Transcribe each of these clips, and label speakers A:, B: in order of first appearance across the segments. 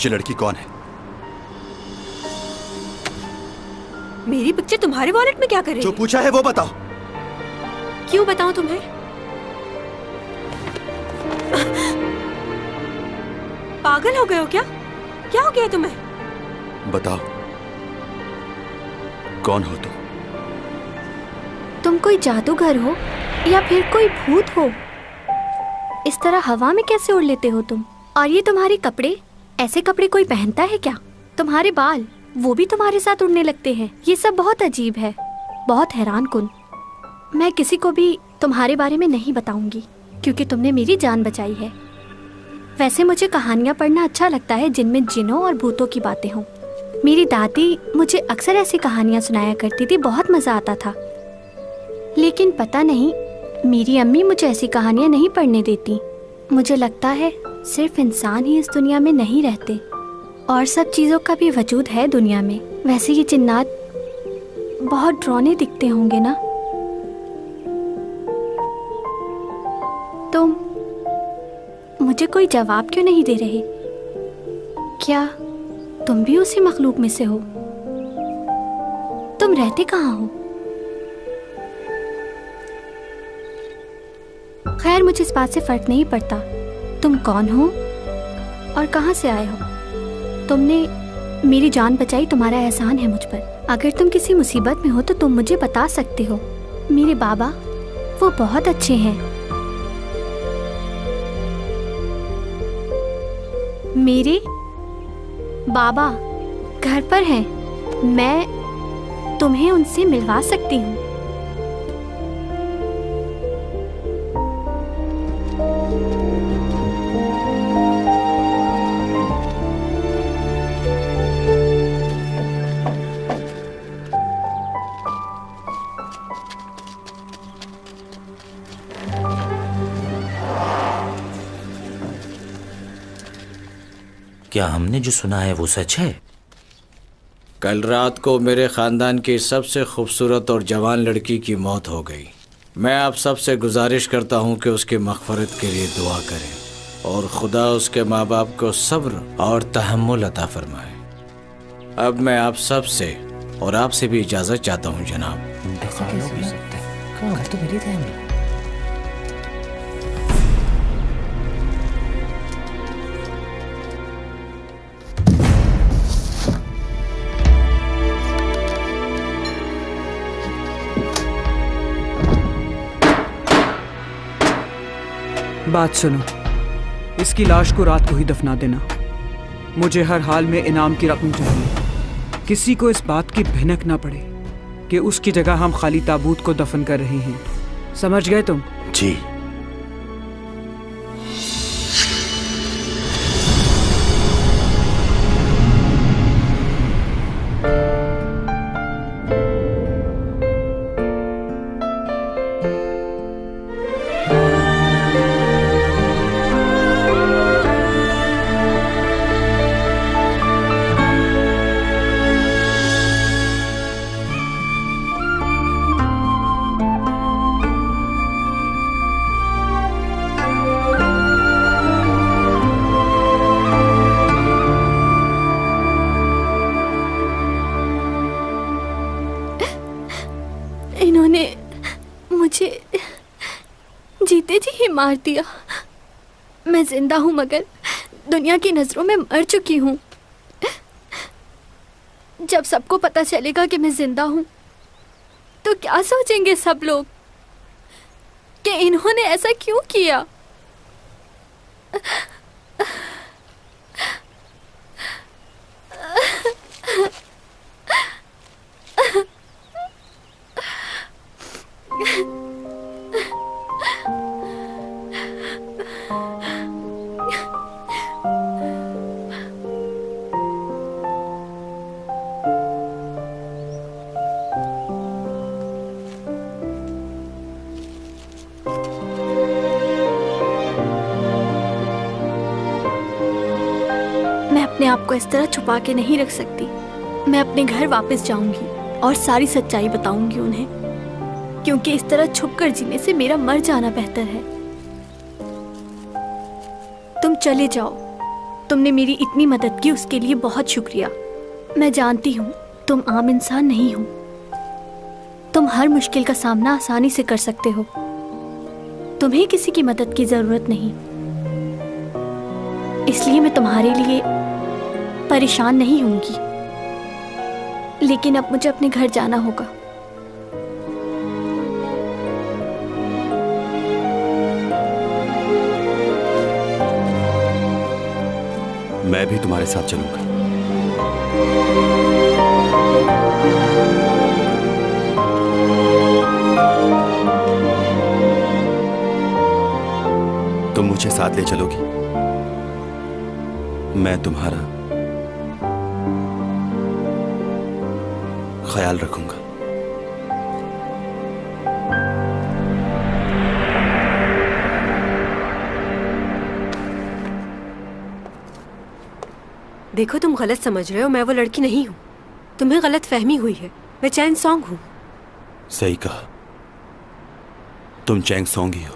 A: ये लड़की कौन है?
B: मेरी पिक्चर तुम्हारे वॉलेट में क्या करे?
A: जो पूछा है वो बताओ।
B: क्यों बताऊं तुम्हें? पागल हो गए हो क्या? क्या हो गया तुम्हें?
A: बताओ, कौन हो तुम?
C: तुम कोई जादूगर हो या फिर कोई भूत हो? इस तरह हवा में कैसे उड़ लेते हो तुम? और ये तुम्हारे कपड़े, ऐसे कपड़े कोई पहनता है क्या? तुम्हारे बाल, वो भी तुम्हारे साथ उड़ने लगते हैं। ये सब बहुत अजीब है, बहुत हैरान कुन। मैं किसी को भी तुम्हारे बारे में नहीं बताऊंगी क्योंकि तुमने मेरी जान बचाई है। वैसे मुझे कहानियाँ पढ़ना अच्छा लगता है जिनमें जिनों और भूतों की बातें हों। मेरी दादी मुझे अक्सर ऐसी कहानियाँ सुनाया करती थी, बहुत मज़ा आता था। लेकिन पता नहीं, मेरी अम्मी मुझे ऐसी कहानियाँ नहीं पढ़ने देती। मुझे लगता है सिर्फ इंसान ही इस दुनिया में नहीं रहते, और सब चीज़ों का भी वजूद है दुनिया में। वैसे ये जिन्नात बहुत डरावने दिखते होंगे ना? तुम मुझे कोई जवाब क्यों नहीं दे रहे? क्या तुम भी उसी मखलूक में से हो? तुम रहते कहाँ हो? खैर, मुझे इस बात से फर्क नहीं पड़ता तुम कौन हो और कहाँ से आए हो। तुमने मेरी जान बचाई, तुम्हारा एहसान है मुझ पर। अगर तुम किसी मुसीबत में हो तो तुम मुझे बता सकते हो। मेरे बाबा, वो बहुत अच्छे हैं। मेरे बाबा घर पर हैं, मैं तुम्हें उनसे मिलवा सकती हूँ।
D: क्या हमने जो सुना है वो सच है?
E: कल रात को मेरे खानदान की सबसे खूबसूरत और जवान लड़की की मौत हो गई। मैं आप सबसे गुजारिश करता हूँ कि उसकी मग़फ़िरत के लिए दुआ करें और खुदा उसके माँ बाप को सब्र और तहम्मुल अता फरमाए। अब मैं आप सब से और आपसे भी इजाज़त चाहता हूँ जनाब।
F: बात सुनो, इसकी लाश को रात को ही दफना देना। मुझे हर हाल में इनाम की रकम चाहिए। किसी को इस बात की भनक ना पड़े कि उसकी जगह हम खाली ताबूत को दफन कर रहे हैं। समझ गए तुम?
A: जी।
C: इन्होंने मुझे जीते जी ही मार दिया। मैं जिंदा हूँ मगर दुनिया की नजरों में मर चुकी हूँ। जब सबको पता चलेगा कि मैं जिंदा हूँ तो क्या सोचेंगे सब लोग कि इन्होंने ऐसा क्यों किया। मैं अपने आप को इस तरह छुपा के नहीं रख सकती। मैं अपने घर वापस जाऊंगी और सारी सच्चाई बताऊंगी उन्हें, क्योंकि इस तरह छुपकर जीने से मेरा मर जाना बेहतर है। तुम चले जाओ तुमने मेरी इतनी मदद की, उसके लिए बहुत शुक्रिया। मैं जानती हूँ तुम आम इंसान नहीं हो। तुम हर मुश्किल का सामना आसानी से कर सकते हो। तुम्हें किसी की मदद की जरूरत नहीं, इसलिए मैं तुम्हारे लिए परेशान नहीं होंगी। लेकिन अब मुझे अपने घर जाना होगा।
A: मैं भी तुम्हारे साथ चलूंगा। तुम मुझे साथ ले चलोगी? मैं तुम्हारा ख्याल रखूंगा।
B: देखो, तुम गलत समझ रहे हो। मैं वो लड़की नहीं हूँ। तुम्हें गलत फहमी हुई है। मैं चैंग सॉन्ग हूँ।
A: सही कहा, तुम चैंग सॉन्ग ही हो।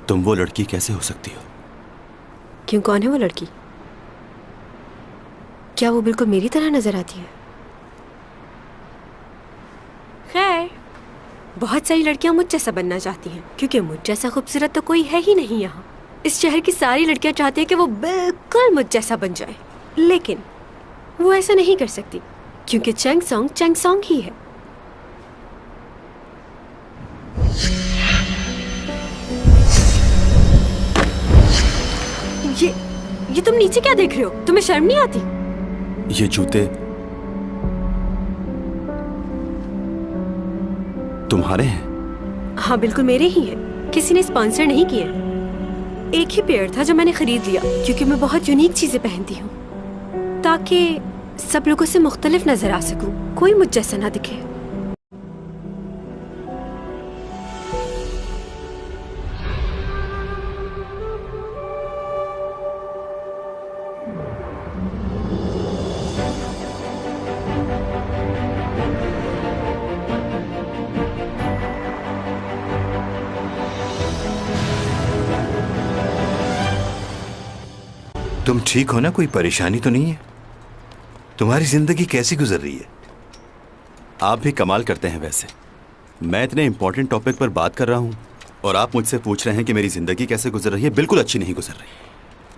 A: तुम वो लड़की कैसे हो सकती हो?
B: क्यों, कौन है वो लड़की? क्या वो बिल्कुल मेरी तरह नजर आती है? खैर, बहुत सारी लड़कियां मुझ जैसा बनना चाहती हैं, क्योंकि मुझ जैसा खूबसूरत तो कोई है ही नहीं यहाँ। इस शहर की सारी लड़कियां चाहती हैं कि वो बिल्कुल मुझ जैसा बन जाए, लेकिन वो ऐसा नहीं कर सकती, क्योंकि चैंग सॉन्ग ही है। ये तुम नीचे क्या देख रहे हो? तुम्हें शर्म नहीं आती?
A: ये जूते तुम्हारे हैं?
B: हाँ, बिल्कुल मेरे ही हैं। किसी ने स्पॉन्सर नहीं किए। एक ही पेयर था जो मैंने खरीद लिया, क्योंकि मैं बहुत यूनिक चीजें पहनती हूँ, ताकि सब लोगों से मुख्तलिफ नजर आ सकूं, कोई मुझ जैसा ना दिखे।
G: तुम ठीक हो ना? कोई परेशानी तो नहीं है? तुम्हारी जिंदगी कैसी गुजर रही है?
A: आप भी कमाल करते हैं वैसे। मैं इतने इंपॉर्टेंट टॉपिक पर बात कर रहा हूं और आप मुझसे पूछ रहे हैं कि मेरी जिंदगी कैसे गुजर रही है। बिल्कुल अच्छी नहीं गुजर रही।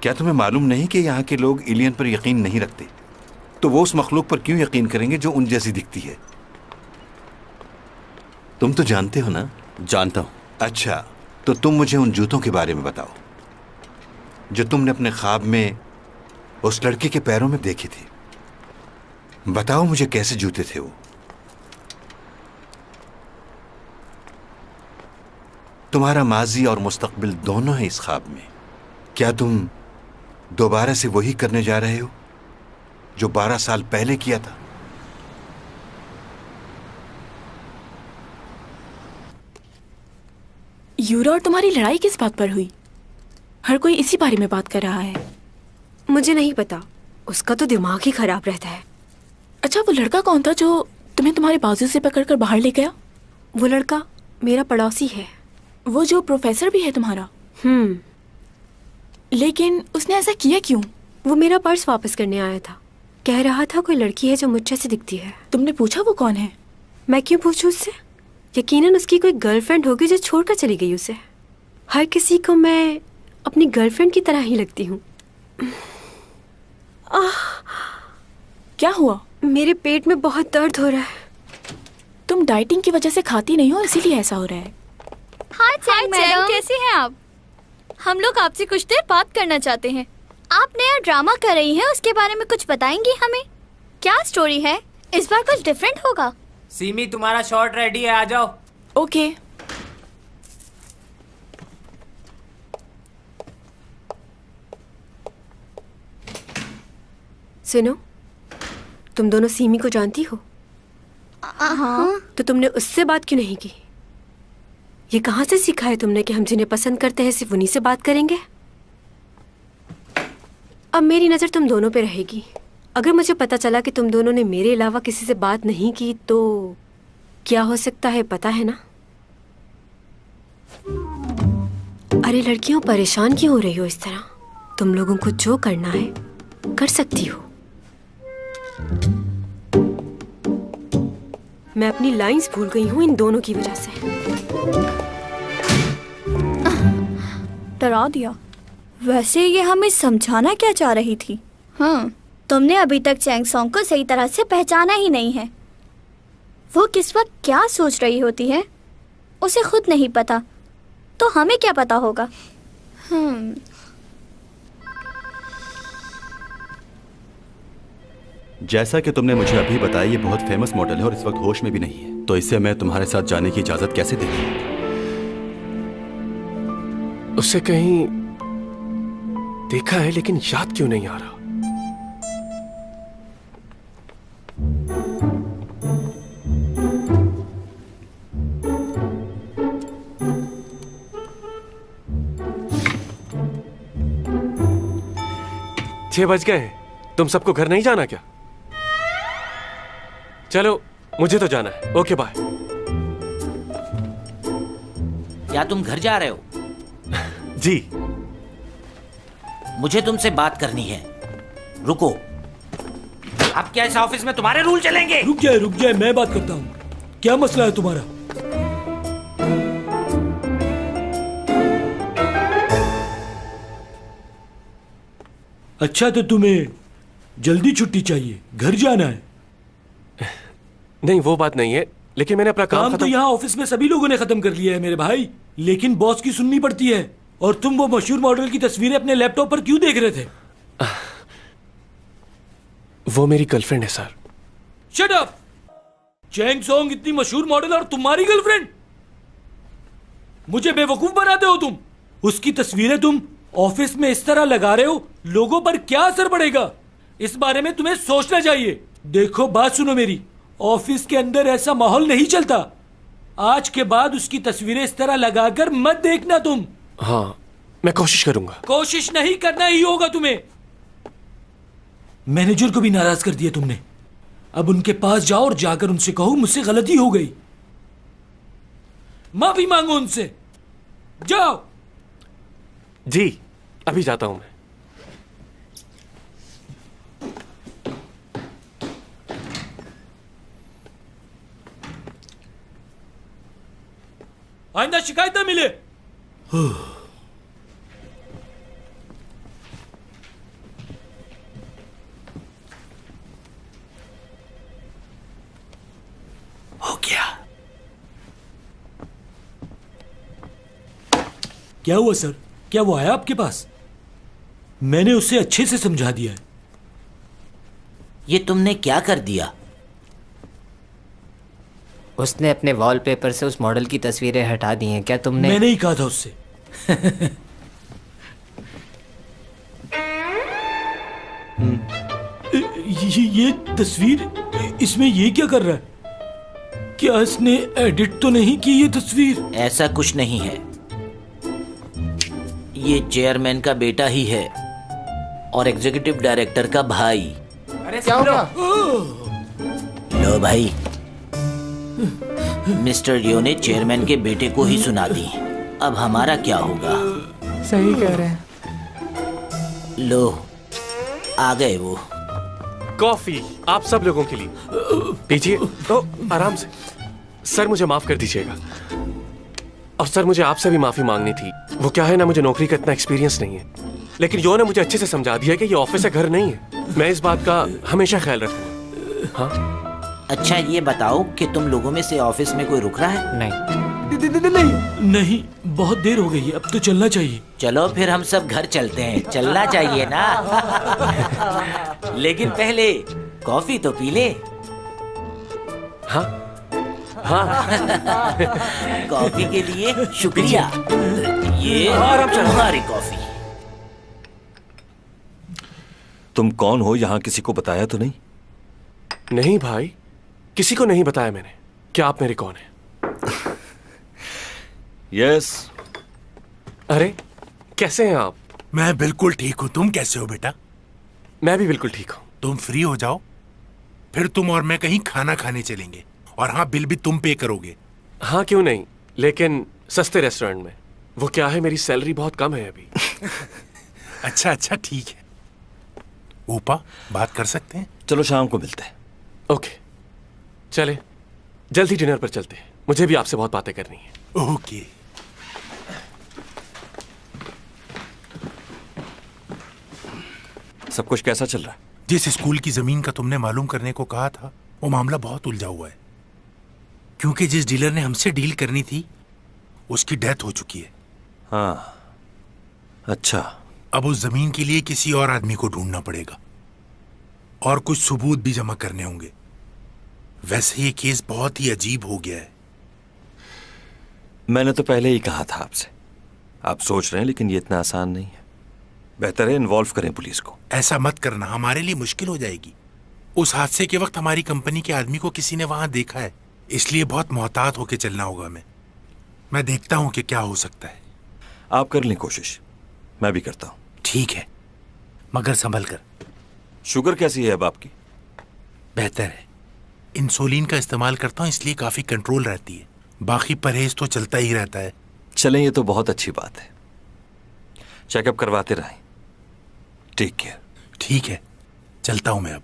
G: क्या तुम्हें मालूम नहीं कि यहाँ के लोग एलियन पर यकीन नहीं रखते? तो वो उस मखलूक पर क्यों यकीन करेंगे जो उन जैसी दिखती है? तुम तो जानते हो ना?
A: जानता हूं।
G: अच्छा, तो तुम मुझे उन जूतों के बारे में बताओ जो तुमने अपने ख्वाब में उस लड़के के पैरों में देखे थे। बताओ मुझे, कैसे जूते थे वो? तुम्हारा माजी और मुस्तकबिल दोनों है इस ख्वाब में। क्या तुम दोबारा से वही करने जा रहे हो जो 12 साल पहले किया था?
H: यूरा और तुम्हारी लड़ाई किस बात पर हुई? हर कोई इसी बारे में बात कर रहा है।
B: मुझे नहीं पता, उसका तो दिमाग ही खराब रहता है।
H: अच्छा, वो लड़का कौन था जो तुम्हें तुम्हारे बाजू से पकड़कर बाहर ले गया?
B: वो लड़का मेरा पड़ोसी है।
H: वो जो प्रोफेसर भी है तुम्हारा? लेकिन उसने ऐसा किया क्यों?
B: वो मेरा पर्स वापस करने आया था। कह रहा था कोई लड़की है जो मुझ जैसी दिखती है।
H: तुमने पूछा वो कौन है?
B: मैं क्यों पूछूं उससे? यकीनन उसकी कोई गर्लफ्रेंड होगी जो छोड़कर चली गई उसे। हर किसी को मैं अपनी गर्लफ्रेंड की तरह ही लगती हूँ।
H: क्या हुआ?
B: मेरे पेट में बहुत दर्द हो रहा है।
H: तुम डाइटिंग की वजह से खाती नहीं हो, इसीलिए ऐसा हो रहा है।
C: हाय चैंग मैडम, कैसी हैं आप? हम लोग आपसे कुछ देर बात करना चाहते हैं। आप नया ड्रामा कर रही हैं, उसके बारे में कुछ बताएंगी हमें? क्या स्टोरी है? इस बार कुछ डिफरेंट होगा।
I: सीमी, तुम्हारा शॉट रेडी है, आ जाओ।
H: ओके।
B: सुनो, तुम दोनों सीमी को जानती हो?
C: हाँ।
B: तो तुमने उससे बात क्यों नहीं की? ये कहाँ से सीखा है तुमने कि हम जिन्हें पसंद करते हैं सिर्फ उन्हीं से बात करेंगे? अब मेरी नज़र तुम दोनों पे रहेगी। अगर मुझे पता चला कि तुम दोनों ने मेरे अलावा किसी से बात नहीं की तो क्या हो सकता है पता है ना? अरे लड़कियों, परेशान क्यों हो रही हो इस तरह? तुम लोगों को जो करना है कर सकती हो। मैं अपनी लाइंस भूल गई हूँ इन दोनों की वजह से।
C: डरा दिया। वैसे ये हमें समझाना क्या चाह रही थी? हाँ, तुमने अभी तक चैंग सॉन्ग को सही तरह से पहचाना ही नहीं है। वो किस वक्त क्या सोच रही होती है उसे खुद नहीं पता, तो हमें क्या पता होगा?
A: जैसा कि तुमने मुझे अभी बताया, ये बहुत फेमस मॉडल है और इस वक्त होश में भी नहीं है, तो इसे मैं तुम्हारे साथ जाने की इजाजत कैसे देती?
J: उसे कहीं देखा है लेकिन याद क्यों नहीं आ रहा। छह बज गए हैं, तुम सबको घर नहीं जाना क्या? चलो, मुझे तो जाना है। Okay bye.
D: क्या तुम घर जा रहे हो?
J: जी।
D: मुझे तुमसे बात करनी है। रुको। अब क्या इस ऑफिस में तुम्हारे रूल चलेंगे?
K: रुक जाए, मैं बात करता हूँ। क्या मसला है तुम्हारा? अच्छा, तो तुम्हें जल्दी छुट्टी चाहिए, घर जाना है?
J: नहीं, वो बात नहीं है, लेकिन मैंने अपना काम
K: तो यहाँ ऑफिस में सभी लोगों ने खत्म कर लिया है मेरे भाई, लेकिन बॉस की सुननी पड़ती है। और तुम वो मशहूर मॉडल की तस्वीरें अपने लैपटॉप पर क्यों देख रहे थे?
J: वो मेरी गर्लफ्रेंड है sir.
K: Shut up! Chang Song इतनी मशहूर मॉडल और तुम्हारी गर्लफ्रेंड? मुझे बेवकूफ बनाते हो तुम। उसकी तस्वीरें तुम ऑफिस में इस तरह लगा रहे हो, लोगों पर क्या असर पड़ेगा, इस बारे में तुम्हें सोचना चाहिए। देखो, बात सुनो मेरी, ऑफिस के अंदर ऐसा माहौल नहीं चलता। आज के बाद उसकी तस्वीरें इस तरह लगाकर मत देखना तुम।
J: हाँ, मैं कोशिश करूंगा।
K: कोशिश नहीं करना ही होगा तुम्हें। मैनेजर को भी नाराज कर दिया तुमने। अब उनके पास जाओ और जाकर उनसे कहो मुझसे गलती हो गई, माफी मांगो उनसे। जाओ।
J: जी, अभी जाता हूं मैं।
K: आइंदा शिकायत ना मिले।
D: हो गया।
K: क्या हुआ सर? क्या वो आया आपके पास? मैंने उसे अच्छे से समझा दिया है।
D: ये तुमने क्या कर दिया?
I: उसने अपने वॉलपेपर से उस मॉडल की तस्वीरें हटा दी हैं। क्या तुमने?
K: मैंने ही कहा था उससे। ये तस्वीर, इसमें ये क्या कर रहा है? क्या इसने एडिट तो नहीं की ये तस्वीर?
D: ऐसा कुछ नहीं है, ये चेयरमैन का बेटा ही है और एग्जीक्यूटिव डायरेक्टर का भाई।
I: अरे क्या होगा?
D: लो भाई, मिस्टर लियो ने चेयरमैन के बेटे को ही सुना दी। अब हमारा क्या होगा?
I: सही कह रहे हैं।
D: लो, आ गए वो।
J: कॉफी आप सब लोगों के लिए पीजिए। तो आराम से। सर, मुझे माफ कर दीजिएगा। और सर, मुझे आपसे भी माफी मांगनी थी। वो क्या है ना, मुझे नौकरी का इतना एक्सपीरियंस नहीं है, लेकिन यो ने मुझे अच्छे से समझा दिया कि ये ऑफिस है, घर नहीं है। मैं इस बात का हमेशा ख्याल रखूंगा। हाँ?
D: अच्छा, ये बताओ कि तुम लोगों में से ऑफिस में कोई रुक रहा है?
K: नहीं, बहुत देर हो गई है, अब तो चलना चाहिए।
D: चलो फिर हम सब घर चलते हैं। चलना चाहिए ना। लेकिन पहले कॉफी तो पी ले।
J: हाँ हाँ।
D: कॉफी के लिए शुक्रिया। ये तुम्हारी कॉफी।
L: तुम कौन हो? यहाँ किसी को बताया तो नहीं?
J: नहीं भाई, किसी को नहीं बताया मैंने। क्या आप मेरे कौन हैं?
L: यस।
J: अरे, कैसे हैं आप?
M: मैं बिल्कुल ठीक हूँ। तुम कैसे हो बेटा?
J: मैं भी बिल्कुल ठीक हूँ।
M: तुम फ्री हो जाओ, फिर तुम और मैं कहीं खाना खाने चलेंगे। और हाँ, बिल भी तुम पे करोगे।
J: हाँ, क्यों नहीं, लेकिन सस्ते रेस्टोरेंट में। वो क्या है, मेरी सैलरी बहुत कम है अभी।
M: अच्छा अच्छा ठीक है। ऊपा बात कर सकते हैं?
L: चलो शाम को मिलते हैं।
J: ओके चले, जल्दी डिनर पर चलते हैं, मुझे भी आपसे बहुत बातें करनी है।
M: ओके।
L: सब कुछ कैसा चल रहा है?
M: जिस स्कूल की जमीन का तुमने मालूम करने को कहा था वो मामला बहुत उलझा हुआ है, क्योंकि जिस डीलर ने हमसे डील करनी थी उसकी डेथ हो चुकी है।
L: हाँ अच्छा।
M: अब उस जमीन के लिए किसी और आदमी को ढूंढना पड़ेगा और कुछ सबूत भी जमा करने होंगे। वैसे ये केस बहुत ही अजीब हो गया है।
L: मैंने तो पहले ही कहा था आपसे, आप सोच रहे हैं लेकिन ये इतना आसान नहीं है। बेहतर है इन्वॉल्व करें पुलिस को।
M: ऐसा मत करना, हमारे लिए मुश्किल हो जाएगी। उस हादसे के वक्त हमारी कंपनी के आदमी को किसी ने वहां देखा है, इसलिए बहुत मोहतात होकर चलना होगा हमें। मैं देखता हूं कि क्या हो सकता है।
L: आप कर लें कोशिश, मैं भी करता हूं।
M: ठीक है, मगर संभल कर।
L: शुगर कैसी है अब आपकी?
M: बेहतर है, इंसुलिन का इस्तेमाल करता हूं इसलिए काफी कंट्रोल रहती है, बाकी परहेज तो चलता ही रहता है।
L: चलें, ये तो बहुत अच्छी बात है। चेकअप करवाते रहें। Take care.
M: ठीक है, चलता हूं मैं अब।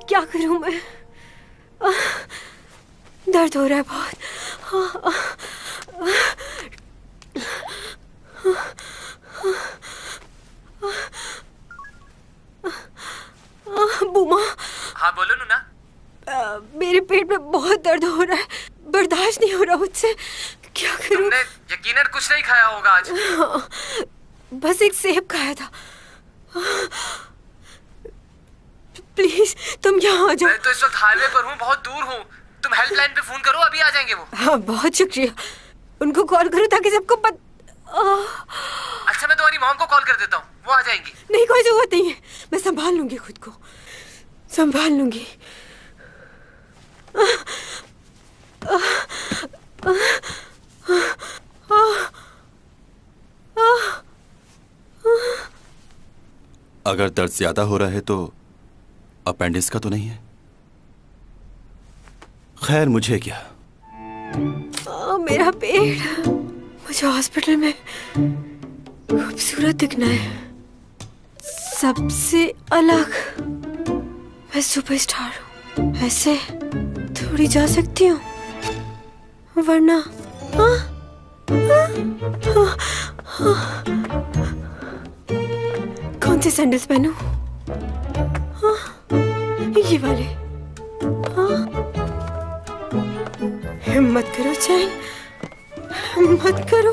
B: क्या करूं मैं? दर्द हो रहा है बहुत। बुमा।
N: हाँ बोलो नूना।
B: मेरे पेट में बहुत दर्द हो रहा है, बर्दाश्त नहीं हो रहा मुझसे। क्या करूं?
N: तुमने यकीनन कुछ नहीं खाया होगा आज।
B: बस एक सेब खाया था। प्लीज तुम यहाँ आ जाओ।
N: मैं तो इस वक्त हाईवे पर हूँ, बहुत दूर हूँ। तुम हेल्पलाइन पे फोन करो, अभी आ जाएंगे वो।
B: हाँ बहुत शुक्रिया, उनको कॉल करो ताकि सबको
N: अच्छा मैं तुम्हारी मॉम को कॉल कर देता हूँ, वो आ जाएंगी।
B: नहीं कोई जरूरत नहीं है, मैं संभाल लूंगी, खुद को संभाल लूंगी।
A: अगर दर्द ज्यादा हो रहा है तो अपेंडिक्स का तो नहीं है? खैर मुझे क्या।
B: मेरा पेट, मुझे हॉस्पिटल में खूबसूरत दिखना है, सबसे अलग। मैं सुपरस्टार हूँ, ऐसे थोड़ी जा सकती हूँ, वरना कौन से सैंडल्स पहनूं? ये वाले। हिम्मत करो चैन, हिम्मत करो।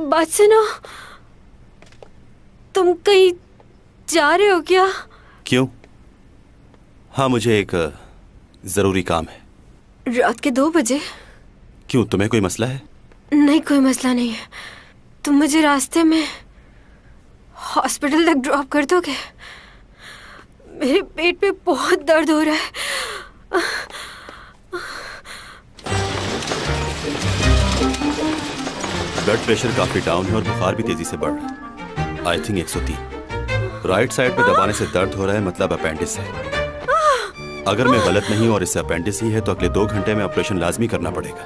B: बात सुनो, तुम कहीं जा रहे हो क्या?
A: क्यों? हाँ मुझे एक जरूरी काम है।
B: रात के 2 बजे?
A: क्यों, तुम्हें कोई मसला है?
B: नहीं कोई मसला नहीं है, तुम मुझे रास्ते में हॉस्पिटल तक ड्रॉप कर दोगे? मेरे पेट पे बहुत दर्द हो रहा है।
A: ब्लड प्रेशर काफी डाउन है और बुखार भी तेजी से बढ़ रहा है। I think 103। राइट साइड पे दबाने से दर्द हो रहा है, मतलब अपेंडिक्स है। अगर मैं गलत नहीं और इससे अपेंडिक्स ही है तो अगले 2 घंटे में ऑपरेशन लाजमी करना पड़ेगा।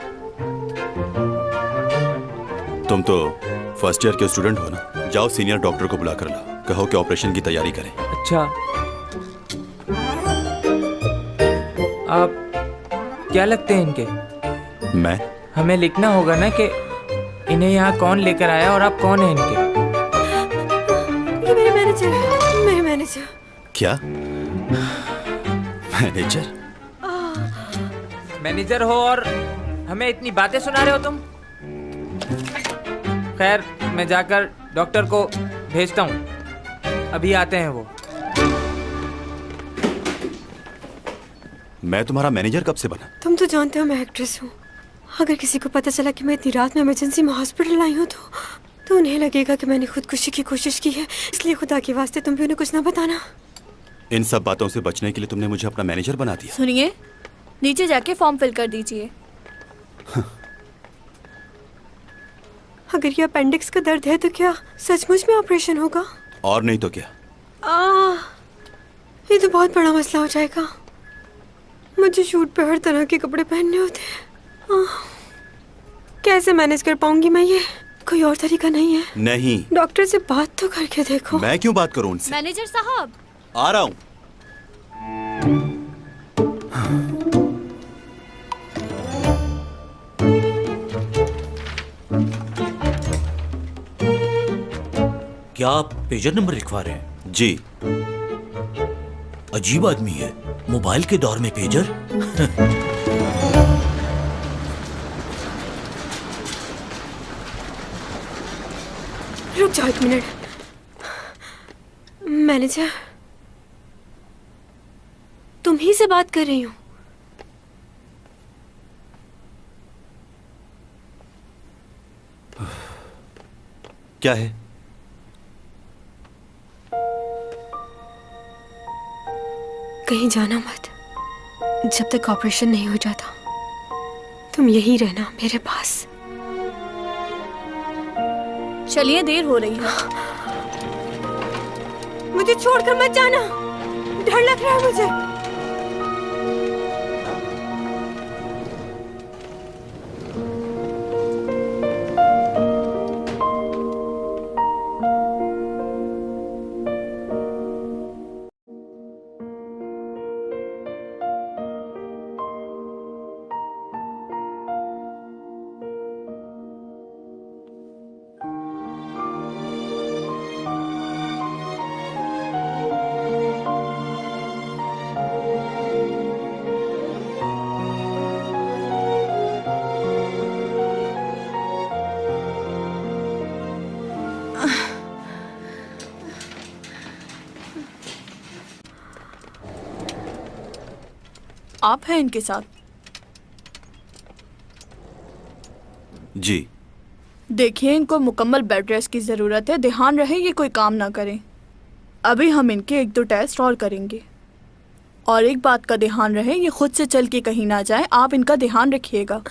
A: तुम तो फर्स्ट ईयर के स्टूडेंट हो ना, जाओ सीनियर डॉक्टर को बुला कर लाओ, कहो कि ऑपरेशन की तैयारी करें।
F: अच्छा
O: आप क्या लगते हैं इनके?
A: मैं?
O: हमें लिखना होगा ना कि इन्हें यहाँ कौन लेकर आया और आप कौन हैं इनके।
B: ये मेरे मैनेजर है, मेरे मैनेजर।
A: क्या? मैनेजर?
O: मैनेजर हो और हमें इतनी बातें सुना रहे हो तुम? खैर, मैं जाकर डॉक्टर को भेजता हूँ, अभी आते हैं वो।
A: मैं तुम्हारा मैनेजर कब से बना?
B: तुम तो जानते हो मैं एक्ट्रेस हूँ। अगर किसी को पता चला कि मैं इतनी रात में इमरजेंसी में हॉस्पिटल आई हूँ तो उन्हें लगेगा कि मैंने खुदकुशी की कोशिश की है। इसलिए खुदा के वास्ते तुम भी उन्हें कुछ ना बताना।
A: इन सब बातों से बचने के लिए तुमने मुझे अपना मैनेजर बना दिया।
C: सुनिए, नीचे जाके फॉर्म फिल कर दीजिए।
B: अगर ये अपेंडिक्स का दर्द है तो क्या सचमुच में ऑपरेशन होगा?
A: और नहीं तो क्या।
B: ये तो बहुत बड़ा मसला हो जाएगा। मुझे शूट पे हर तरह के कपड़े पहनने होते हैं। कैसे मैनेज कर पाऊंगी मैं ये? कोई और तरीका नहीं है?
A: नहीं।
B: डॉक्टर से बात तो करके देखो।
A: मैं क्यों बात करूं उनसे?
C: मैनेजर साहब,
A: आ रहा हूं।
D: क्या आप पेजर नंबर लिखवा रहे हैं?
A: जी।
D: अजीब आदमी है, मोबाइल के दौर में पेजर।
B: रुक जाओ 1 मिनट। मैनेजर, तुम ही से बात कर रही हूँ।
A: क्या है?
B: कहीं जाना मत जब तक ऑपरेशन नहीं हो जाता। तुम यहीं रहना मेरे पास।
C: चलिए, देर हो रही है।
B: मुझे छोड़कर मत जाना, डर लग रहा है मुझे।
H: आप हैं इनके साथ?
A: जी।
H: देखिए, इनको मुकम्मल बेड रेस्ट की ज़रूरत है। ध्यान रहे ये कोई काम ना करें। अभी हम इनके 1-2 टेस्ट और करेंगे। और एक बात का ध्यान रहे, ये खुद से चल के कहीं ना जाए। आप इनका ध्यान रखिएगा।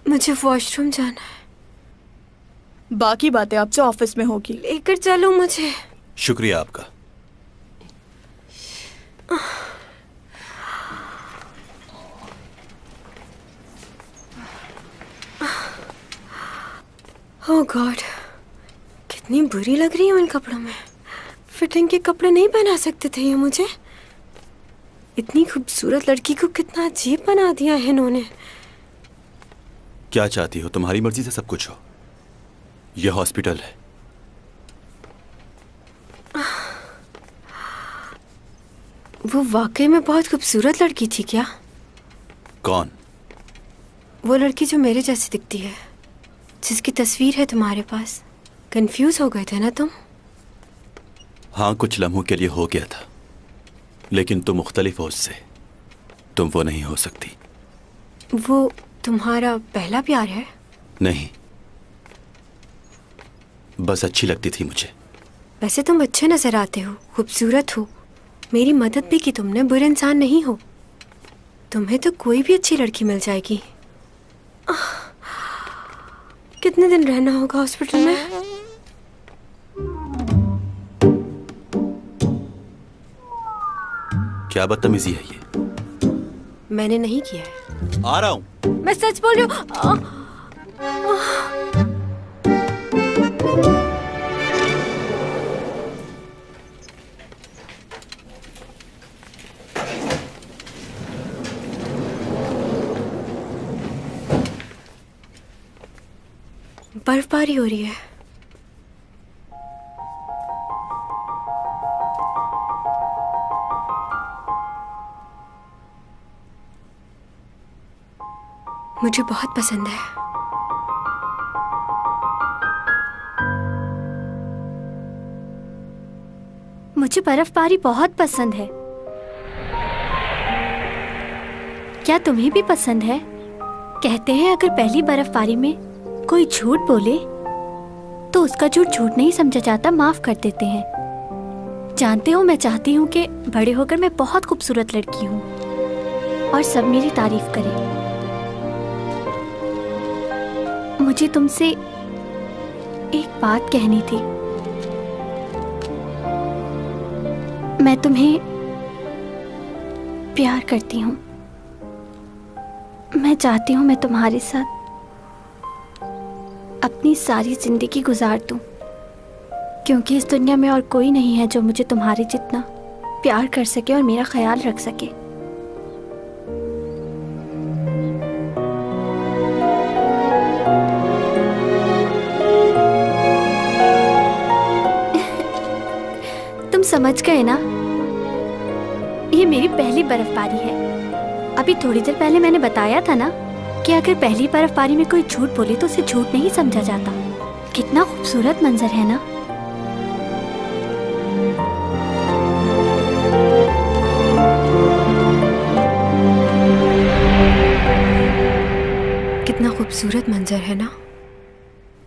B: मुझे वॉशरूम जाना है।
H: बाकी बातें आपसे ऑफिस में होगी।
B: लेकर चलो मुझे।
A: शुक्रिया आपका।
B: ओह गॉड, कितनी बुरी लग रही हूँ इन कपड़ों में। फिटिंग के कपड़े नहीं पहना सकते थे ये मुझे। इतनी खूबसूरत लड़की को कितना अजीब बना दिया है इन्होंने।
A: क्या चाहती हो? तुम्हारी मर्जी से सब कुछ हो। यह हॉस्पिटल है।
B: वो वाकई में बहुत खूबसूरत लड़की थी क्या?
A: कौन?
B: वो लड़की जो मेरे जैसी दिखती है, जिसकी तस्वीर है तुम्हारे पास। कंफ्यूज हो गए थे ना तुम?
A: हाँ, कुछ लम्हों के लिए हो गया था, लेकिन तुम मुख्तलिफ हो उससे। तुम वो नहीं हो सकती।
B: वो तुम्हारा पहला प्यार है?
A: नहीं, बस अच्छी लगती थी मुझे।
B: वैसे तुम अच्छे नजर आते हो, खूबसूरत हो। मेरी मदद भी की तुमने, बुरे इंसान नहीं हो। तुम्हें तो कोई भी अच्छी लड़की मिल जाएगी। कितने दिन रहना होगा हॉस्पिटल में?
A: क्या बदतमीजी है ये?
B: मैंने नहीं किया है।
A: आ रहा हूं।
B: मैं सच बोल रही हूँ। बर्फबारी हो रही है। मुझे बहुत पसंद है।
C: मुझे बर्फबारी बहुत पसंद है। क्या तुम्हें भी पसंद है? कहते हैं अगर पहली बर्फबारी में कोई झूठ बोले तो उसका झूठ झूठ नहीं समझा जाता, माफ कर देते हैं। जानते हो, मैं चाहती हूँ कि बड़े होकर मैं बहुत खूबसूरत लड़की हूँ और सब मेरी तारीफ करें। मुझे तुमसे एक बात कहनी थी। मैं तुम्हें प्यार करती हूँ। मैं चाहती हूँ मैं तुम्हारे साथ अपनी सारी जिंदगी गुजार दूँ, क्योंकि इस दुनिया में और कोई नहीं है जो मुझे तुम्हारे जितना प्यार कर सके और मेरा ख्याल रख सके। तुम समझ गए ना? ये मेरी पहली बर्फबारी है। अभी थोड़ी देर पहले मैंने बताया था ना कि अगर पहली बर्फबारी में कोई झूठ बोले तो उसे झूठ नहीं समझा जाता। कितना खूबसूरत मंजर है ना?
B: कितना खूबसूरत मंजर है ना?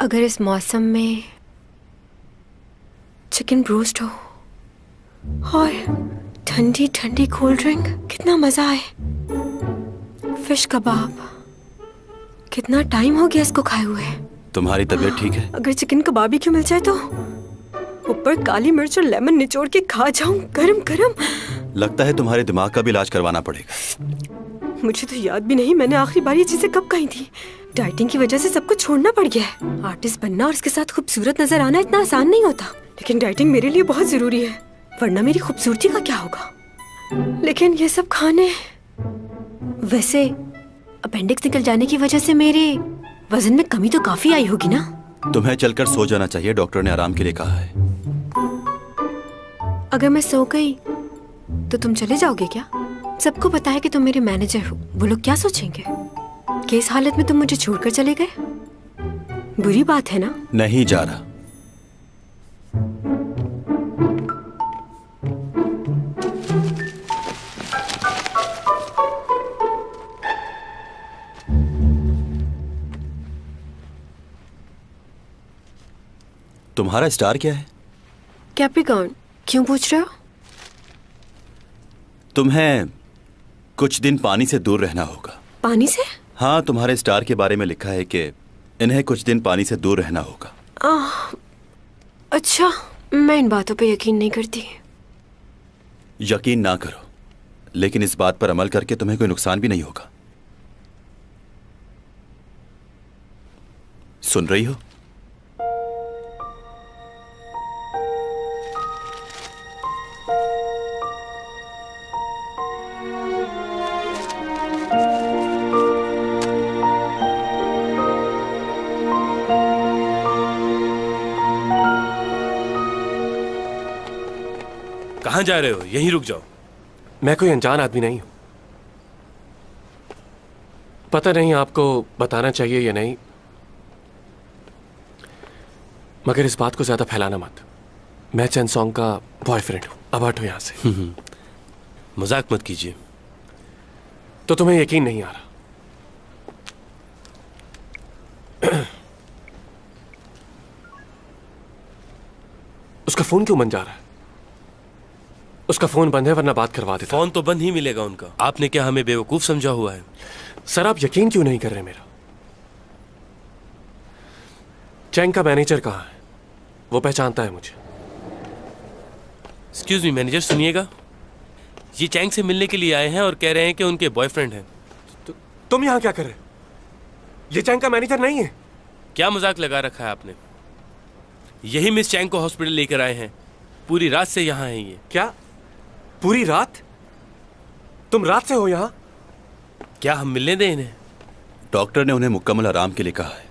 B: अगर इस मौसम में चिकन ब्रोस्ट हो और ठंडी ठंडी कोल्ड ड्रिंक, कितना मजा आए। फिश कबाब, कितना टाइम हो गया इसको खाए हुए।
A: तुम्हारी तबीयत ठीक है?
B: अगर चिकन कबाब ही क्यों मिल जाए तो ऊपर काली मिर्च और लेमन निचोड़ के खा जाऊं गरम गरम।
A: लगता है तुम्हारे दिमाग का भी इलाज करवाना पड़ेगा।
B: मुझे तो याद भी नहीं मैंने आखिरी बार ये चीजें कब खाई थी। डाइटिंग की वजह से सब कुछ छोड़ना पड़ गया है। आर्टिस्ट बनना और इसके साथ खूबसूरत नजर आना इतना आसान नहीं होता, लेकिन डाइटिंग मेरे लिए बहुत जरूरी है, वरना मेरी खूबसूरती का क्या होगा। लेकिन ये सब खाने, वैसे अपेंडिक्स निकल जाने की वजह से मेरे वजन में कमी तो काफी आई होगी ना?
A: तुम्हें चलकर सो जाना चाहिए, डॉक्टर ने आराम के लिए कहा है।
B: अगर मैं सो गई तो तुम चले जाओगे क्या? सबको पता है कि तुम मेरे मैनेजर हो, वो लोग क्या सोचेंगे कि इस हालत में तुम मुझे छोड़कर चले गए? बुरी बात है ना?
A: नहीं जा रहा। तुम्हारा स्टार क्या है?
B: कैप्रिकॉर्न। क्यों पूछ रहे हो?
A: तुम्हें कुछ दिन पानी से दूर रहना होगा।
B: पानी से?
A: हाँ, तुम्हारे स्टार के बारे में लिखा है कि इन्हें कुछ दिन पानी से दूर रहना होगा।
B: अच्छा, मैं इन बातों पे यकीन नहीं करती।
A: यकीन ना करो, लेकिन इस बात पर अमल करके तुम्हें कोई नुकसान भी नहीं होगा। सुन रही हो?
L: कहाँ जा रहे हो? यहीं रुक जाओ।
J: मैं कोई अनजान आदमी नहीं हूं। पता नहीं आपको बताना चाहिए या नहीं, मगर इस बात को ज्यादा फैलाना मत। मैं चेनसोंग का बॉयफ्रेंड हूं। अब हटो यहां से।
L: मजाक मत कीजिए।
J: तो तुम्हें यकीन नहीं आ रहा? उसका फोन क्यों बंद जा रहा है? उसका फोन बंद है, वरना बात करवा देता।
L: फोन तो बंद ही मिलेगा उनका। आपने क्या हमें बेवकूफ समझा हुआ है?
J: सर, आप यकीन क्यों नहीं कर रहे मेरा? चैंग का मैनेजर कहाँ है? वो पहचानता है मुझे।
L: एक्सक्यूज मी मैनेजर, सुनिएगा। ये चैंग से मिलने के लिए आए हैं और कह रहे हैं कि उनके बॉयफ्रेंड हैं।
J: तुम यहाँ क्या कर रहे हो? ये चैंग का मैनेजर नहीं है।
L: क्या मजाक लगा रखा है आपने? यही मिस चैंग को हॉस्पिटल लेकर आए हैं। पूरी रात से यहाँ हैं ये।
J: क्या पूरी रात? तुम रात से हो यहाँ?
L: क्या हम मिलने दें इन्हें?
A: डॉक्टर ने उन्हें मुकम्मल आराम के लिए कहा है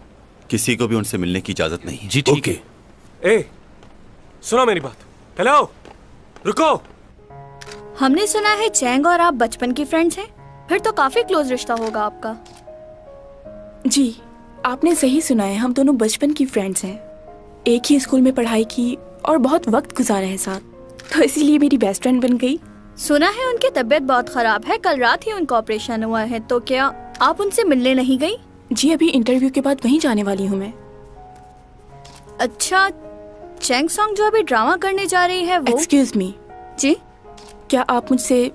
A: किसी को भी उनसे मिलने की इजाजत नहीं है।
J: जी ठीक है। ए, सुनो मेरी बात। हेलो, रुको।
H: हमने सुना है चैंग और आप बचपन के फ्रेंड्स हैं। फिर तो काफी क्लोज रिश्ता होगा आपका।
P: जी, आपने सही सुना है, हम दोनों बचपन की फ्रेंड्स हैं। एक ही स्कूल में पढ़ाई की और बहुत वक्त गुजारा है साथ, तो इसीलिए मेरी बेस्ट फ्रेंड बन गई।
H: सुना है उनकी तबीयत बहुत खराब है, कल रात ही उनका ऑपरेशन हुआ है, तो क्या आप उनसे मिलने नहीं गई?
P: जी, अभी इंटरव्यू के बाद वहीं जाने वाली हूँ मैं।
H: अच्छा, चैंग सॉन्ग जो अभी ड्रामा करने जा रही है वो?
P: Excuse me.
H: जी,
P: क्या आप मुझसे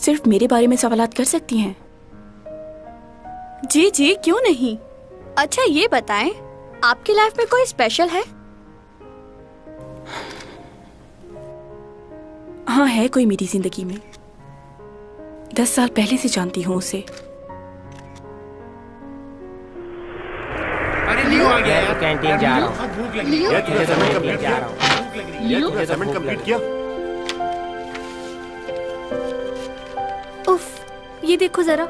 P: सिर्फ मेरे बारे में सवालात कर सकती हैं?
H: जी जी, क्यों नहीं। अच्छा ये बताएं, आपकी लाइफ में कोई स्पेशल है?
P: हाँ, है कोई मेरी जिंदगी में। 10 साल पहले से जानती हूँ उसे।
N: अरे लियो आ गया यार।
I: कैंटीन जा रहा हूँ।
N: बहुत भूख लगी है।
I: तुझे तो कैंटीन जा रहा हूँ।
N: लियो असाइनमेंट कंप्लीट किया?
C: उफ, ये देखो जरा,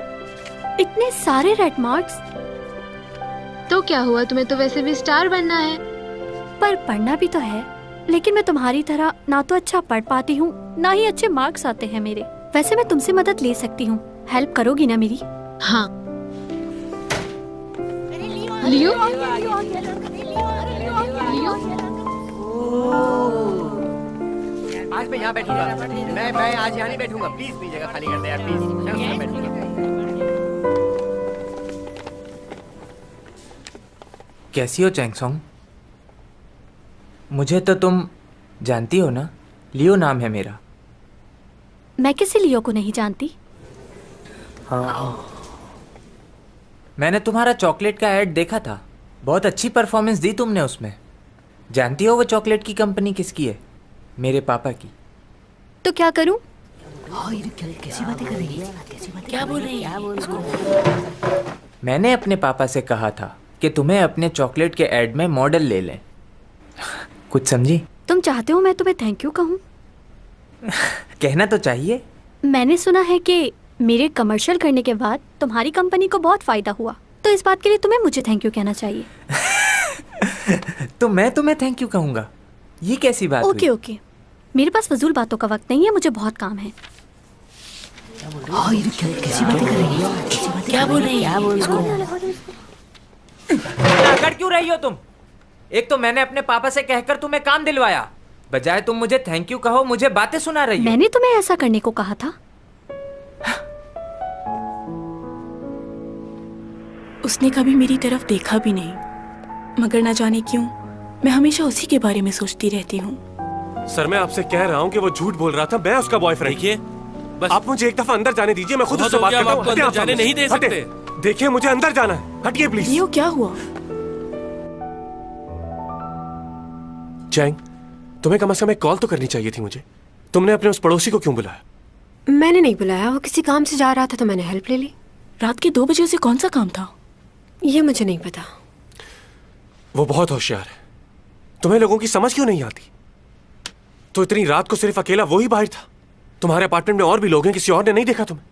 C: इतने सारे रेड मार्क्स।
Q: तो क्या हुआ, तुम्हें तो वैसे भी स्टार बनना है।
C: पर पढ़ना भी तो है, लेकिन मैं तुम्हारी तरह ना तो अच्छा पढ़ पाती हूँ, ना ही अच्छे मार्क्स आते हैं मेरे। वैसे मैं तुमसे मदद ले सकती हूँ, हेल्प करोगी ना मेरी?
Q: हाँ। लियो,
I: आज मैं यहाँ बैठूंगा। मैं आज यहाँ नहीं बैठूंगा। प्लीज मेरी जगह खाली कर दे यार, प्लीज। मैं बैठूंगा।
O: कैसी हो चैंगसोंग? मुझे तो तुम जानती हो ना, लियो नाम है मेरा।
C: मैं किसी लियो को नहीं जानती।
O: हाँ, मैंने तुम्हारा चॉकलेट का ऐड देखा था, बहुत अच्छी परफॉर्मेंस दी तुमने उसमें। जानती हो वो चॉकलेट की कंपनी किसकी है? मेरे पापा की।
C: तो क्या करूं?
Q: कैसी बातें कर रही है? क्या बोल रही है?
O: मैंने अपने पापा से कहा था कि तुम्हें अपने चॉकलेट के ऐड में मॉडल ले लें। कुछ समझी?
C: तुम चाहते हो मैं तुम्हें थैंक यू कहूं?
O: कहना तो चाहिए।
C: मैंने सुना है कि मेरे कमर्शियल करने के बाद तुम्हारी कंपनी को बहुत फायदा हुआ, तो इस बात के लिए तुम्हें मुझे थैंक यू कहना चाहिए।
O: तो मैं तुम्हें थैंक यू कहूंगा? ये कैसी बात
C: ओके
O: हुई?
C: ओके, मेरे पास फजूल बातों का वक्त नहीं है, मुझे बहुत काम है।
Q: कैसी बातें कर रही है? क्या बोल रही है?
O: अकड़ क्यों रही हो तुम? एक तो मैंने अपने पापा से कहकर तुम्हें काम दिलवाया, बजाय तुम मुझे थैंक यू कहो मुझे बातें सुना रही हो।
C: मैंने तुम्हें ऐसा करने को कहा था?
P: उसने कभी मेरी तरफ देखा भी नहीं, मगर ना जाने क्यों मैं हमेशा उसी के बारे में सोचती रहती हूँ।
J: सर मैं आपसे कह रहा हूँ कि वो झूठ बोल रहा था, मैं उसका बॉयफ्रेंड। देखिए बस आप मुझे एक दफा अंदर जाने दीजिए, मैं खुद उससे बात करता हूँ।
K: अंदर जाने नहीं दे सकते।
J: देखिए मुझे अंदर जाना है, हटिए प्लीज।
P: लियो क्या हुआ?
J: चैंग, तुम्हें कम से कम एक कॉल तो करनी चाहिए थी मुझे। तुमने अपने उस पड़ोसी को क्यों बुलाया?
B: मैंने नहीं बुलाया, वो किसी काम से जा रहा था तो मैंने हेल्प ले ली।
P: रात के 2 बजे उसे कौन सा काम था?
B: ये मुझे नहीं पता।
J: वो बहुत होशियार है, तुम्हें लोगों की समझ क्यों नहीं आती? तो इतनी रात को सिर्फ अकेला वो ही बाहर था? तुम्हारे अपार्टमेंट में और भी लोग हैं, किसी और ने नहीं देखा तुम्हें?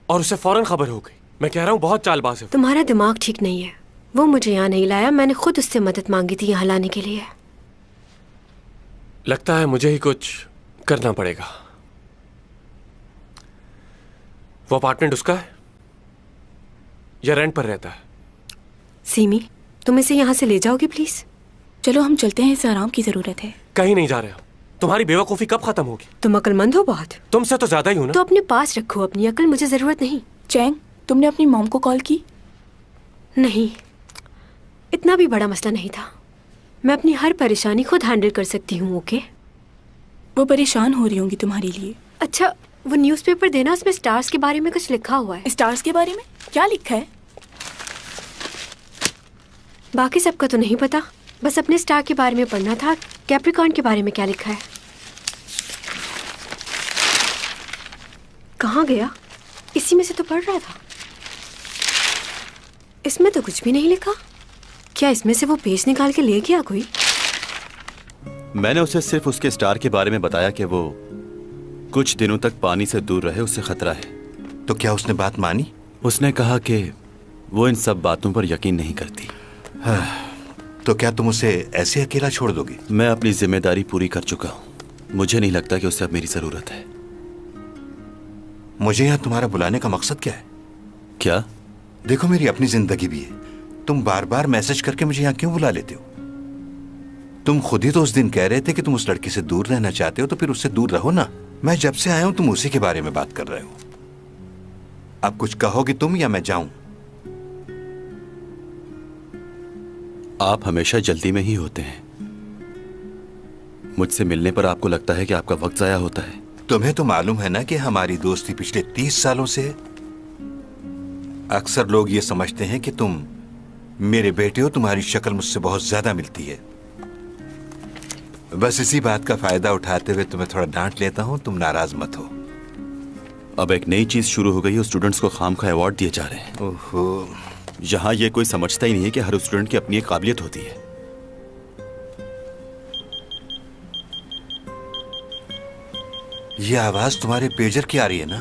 J: और उसे फौरन खबर हो गई। मैं कह रहा हूँ बहुत चालबाज है।
B: तुम्हारा दिमाग ठीक नहीं है, वो मुझे यहाँ नहीं लाया, मैंने खुद उससे मदद मांगी थी यहाँ लाने के लिए।
J: लगता है मुझे ही कुछ करना पड़ेगा। वो अपार्टमेंट उसका है या रेंट पर रहता है?
B: सीमी, तुम इसे यहाँ से ले जाओगी प्लीज?
P: चलो हम चलते हैं, इसे आराम की जरूरत है।
J: कहीं नहीं जा रहे हो। तुम्हारी बेवकूफी कब खत्म होगी?
B: तुम अक्लमंद हो बहुत।
J: तुमसे तो ज्यादा ही हो ना।
B: तो अपने पास रखो अपनी अकल, मुझे जरूरत नहीं।
P: चैंग, तुमने अपनी मॉम को कॉल की?
B: नहीं, इतना भी बड़ा मसला नहीं था। मैं अपनी हर परेशानी खुद हैंडल कर सकती हूँ। ओके?
P: वो परेशान हो रही होंगी तुम्हारे लिए।
B: अच्छा, वो न्यूज़पेपर देना, उसमें स्टार्स के बारे में कुछ लिखा हुआ है।
P: स्टार्स के बारे में क्या लिखा है?
B: बाकी सबका तो नहीं पता, बस अपने स्टार के बारे में पढ़ना था। कैप्रिकॉर्न के बारे में क्या लिखा है? कहाँ गया? इसी में से तो पढ़ रहा था। इसमें तो कुछ भी नहीं लिखा। क्या इसमें से वो पेज निकाल के ले गया कोई?
A: मैंने उसे सिर्फ उसके स्टार के बारे में बताया कि वो कुछ दिनों तक पानी से दूर रहे, उससे खतरा है।
G: तो क्या उसने बात मानी?
A: उसने कहा कि वो इन सब बातों पर यकीन नहीं करती।
G: तो क्या तुम उसे ऐसे अकेला छोड़ दोगे?
A: मैं अपनी जिम्मेदारी पूरी कर चुका हूँ। मुझे नहीं लगता कि उसे अब मेरी जरूरत है।
G: मुझे यहाँ तुम्हारा बुलाने का मकसद क्या है?
A: क्या?
G: देखो, मेरी अपनी जिंदगी भी है। तुम बार बार मैसेज करके मुझे यहाँ क्यों बुला लेते हो? तुम खुद ही तो उस दिन कह रहे थे कि तुम उस लड़की से दूर रहना चाहते हो, तो फिर उससे दूर रहो ना। मैं जब से आया हूं तुम उसी के बारे में बात कर रहे हो। अब कुछ कहोगे तुम या मैं जाऊं?
A: आप हमेशा जल्दी में ही होते हैं। मुझसे मिलने पर आपको लगता है कि आपका वक्त जाया होता है।
G: तुम्हें तो मालूम है ना कि हमारी दोस्ती पिछले 30 सालों से है। अक्सर लोग ये समझते हैं कि तुम मेरे बेटे हो, तुम्हारी शक्ल मुझसे बहुत ज्यादा मिलती है। बस इसी बात का फायदा उठाते हुए तुम्हें थोड़ा डांट लेता हूं। तुम नाराज मत हो।
A: अब एक नई चीज शुरू हो गई है, स्टूडेंट्स को खामखा अवार्ड दिए जा रहे हैं।
G: ओहो,
A: यहाँ ये कोई समझता ही नहीं है कि हर स्टूडेंट की अपनी एक काबिलियत होती है।
G: ये आवाज तुम्हारे पेजर की आ रही है ना?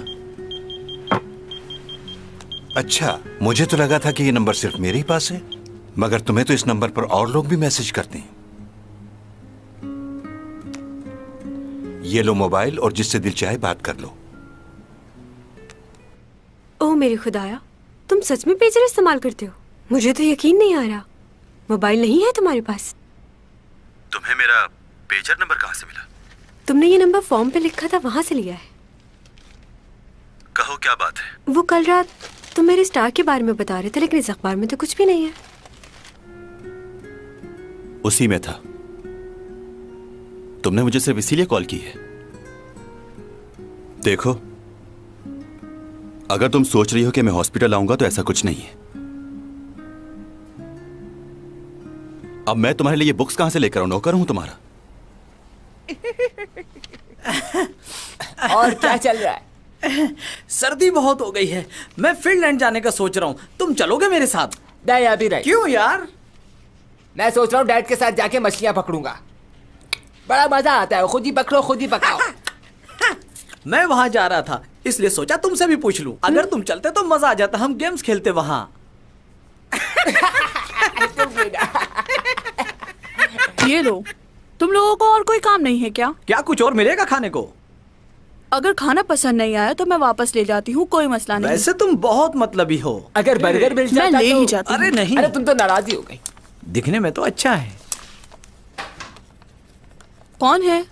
G: अच्छा, मुझे तो लगा था कि ये नंबर सिर्फ मेरे ही पास है, मगर तुम्हें तो इस नंबर पर और लोग भी मैसेज करते हैं। ये लो मोबाइल और जिससे दिल चाहे बात कर लो।
B: ओह मेरे खुदाया, तुम सच में पेजर इस्तेमाल करते हो? मुझे तो यकीन नहीं आ रहा। मोबाइल नहीं है तुम्हारे पास?
A: तुम्हें मेरा पेजर नंबर कहाँ से मिला?
B: तुमने ये नंबर फॉर्म पे लिखा था, वहां से लिया है।
A: कहो क्या बात है?
B: वो कल रात तुम मेरे स्टार के बारे में बता रहे थे, लेकिन इस अखबार में तो कुछ भी नहीं है।
A: उसी में था। तुमने मुझे सिर्फ इसीलिए कॉल की है। देखो, अगर तुम सोच रही हो कि मैं हॉस्पिटल आऊंगा तो ऐसा कुछ नहीं है। अब मैं तुम्हारे लिए बुक्स कहां से लेकर आऊं? नौकर हूं तुम्हारा?
R: और क्या चल रहा है? सर्दी बहुत हो गई है। मैं फिनलैंड जाने का सोच रहा हूँ। तुम चलोगे मेरे साथ?
N: नहीं अभी नहीं।
R: क्यों यार?
N: मैं सोच रहा हूँ डैड के साथ जाके मछलियाँ पकड़ूंगा। बड़ा मजा आता है। खुद ही पकड़ो, खुद ही पकाओ।
R: मैं वहां जा रहा था, इसलिए सोचा तुमसे भी पूछ लूं। अगर तुम चलते तो मजा आ जाता, हम गेम्स खेलते वहां।
H: ये लो, तुम लोगों को और कोई काम नहीं है क्या?
R: क्या कुछ और मिलेगा खाने को?
H: अगर खाना पसंद नहीं आया तो मैं वापस ले जाती हूँ, कोई मसला नहीं।
R: वैसे तुम बहुत मतलबी हो।
N: अगर बर्गर मिल जाता
H: मैं ले
N: तो...
H: ही जाती हूँ।
R: अरे नहीं।
N: अरे तुम तो नाराज ही हो गई।
R: दिखने में तो अच्छा है।
H: कौन है?